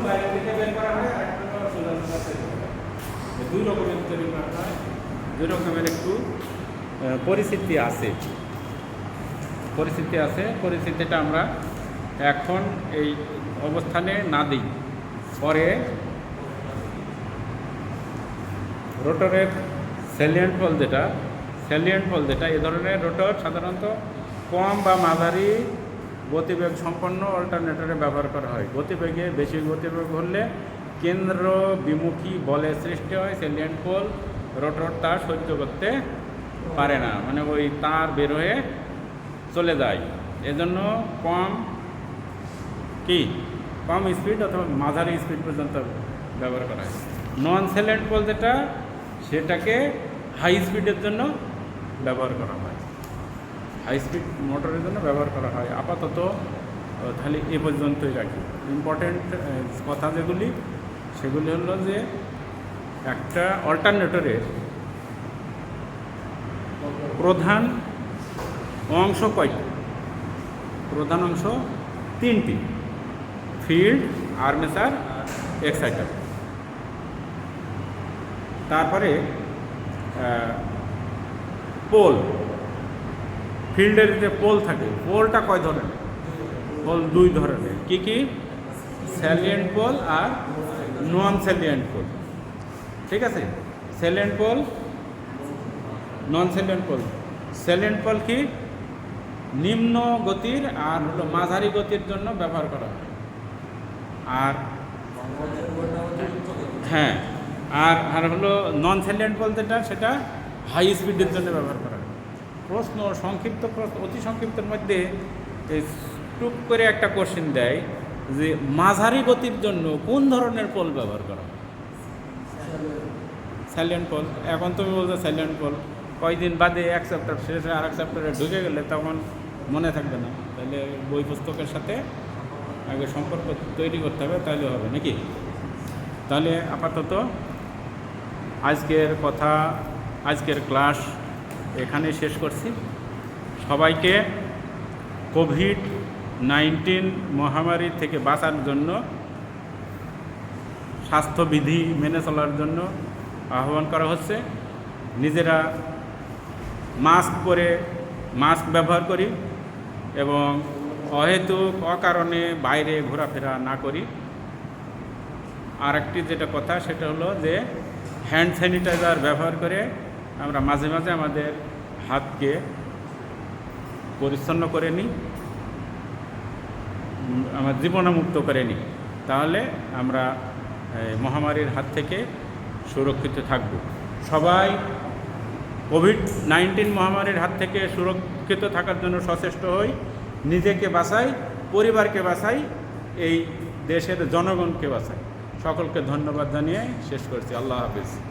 বাইরে থেকে বের করা হয়, আর একটা সোজা তৈরি করা হয়। দুই রকমের তৈরি করা হয়, দুই রকমের একটু পরিস্থিতি আছে। পরিস্থিতিটা আমরা এখন এই অবস্থানে না দিই, পরে রোটরের স্যালিয়েন্ট পোল যেটা এ ধরনের রোটর সাধারণত কম বা মাঝারি গতিবেগ সম্পন্ন অল্টারনেটরে ব্যবহার করা হয়। বেশি গতিবেগ হলে কেন্দ্র বিমুখী বলের সৃষ্টি হয়। স্যালিয়েন্ট পোল রোটর তা সহ্য করতে পারে না, মানে ওই তার বের হয়ে চলে যায়। এজন্য কম স্পিড অথবা মাঝারি স্পিড পর্যন্ত ব্যবহার করা হয়। নন স্যালিয়েন্ট পোল যেটা, সেটাকে হাই স্পিডের জন্য ব্যবহার করা হয়, হাই স্পিড মোটরের জন্য ব্যবহার করা হয়। আপাতত তাহলে এ পর্যন্তই রাখি। ইম্পর্টেন্ট কথা যেগুলি, সেগুলি হলো যে একটা অল্টারনেটরের প্রধান অংশ কয়টি? প্রধান অংশ তিনটি: ফিল্ড, আর্মেচার, এক্সাইটর। তারপরে পোল, ফিল্ডের যে পোল থাকে, পোলটা কয় ধরনের? পোল দুই ধরনের। কি? স্যালিয়েন্ট পোল আর নন স্যালিয়েন্ট পোল। ঠিক আছে? স্যালিয়েন্ট পোল, নন স্যালিয়েন্ট পোল। স্যালিয়েন্ট পোল কি? নিম্ন গতির আর হলো মাঝারি গতির জন্য ব্যবহার করা হয়। আর হ্যাঁ, আর হলো নন স্যালিয়েন্ট পোল যেটা, সেটা হাই স্পিডের জন্য ব্যবহার করা হয়। অতি সংক্ষিপ্তের মধ্যে টুক করে একটা কোশ্চেন দেয় যে মাঝারি গতির জন্য কোন ধরনের পোল ব্যবহার করা হয়? Salient pole. এখন তুমি বলছো স্যালিয়েন্ট পোল, কয়দিন বাদে এক চ্যাপ্টার শেষে আর এক চ্যাপ্টারে ঢুকে গেলে তখন মনে থাকবে না। তাহলে বই পুস্তকের সাথে আগে সম্পর্ক তৈরি করতে হবে, তাহলে হবে নাকি? তাহলে আপাতত আজকের ক্লাস এখানে শেষ করছি। সবাইকে কোভিড-19 মহামারী থেকে বাঁচার জন্য, স্বাস্থ্যবিধি মেনে চলার জন্য আহ্বান করা হচ্ছে। নিজেরা মাস্ক ব্যবহার করি এবং অহেতুক অকারণে বাইরে ঘোরাফেরা না করি। আর একটি যেটা কথা সেটা হলো যে হ্যান্ড স্যানিটাইজার ব্যবহার করে আমরা মাঝে মাঝে আমাদের হাতকে পরিচ্ছন্ন করে নিই, আমার জীবাণুমুক্ত করে নিই। তাহলে আমরা মহামারীর হাত থেকে সুরক্ষিত থাকব। সবাই কোভিড-19 মহামারীর হাত থেকে সুরক্ষিত থাকার জন্য সচেষ্ট হই, নিজেকে বাঁচাই, পরিবারকে বাঁচাই, এই দেশের জনগণকে বাঁচাই। সকলকে ধন্যবাদ জানিয়ে শেষ করছি। আল্লাহ হাফেজ।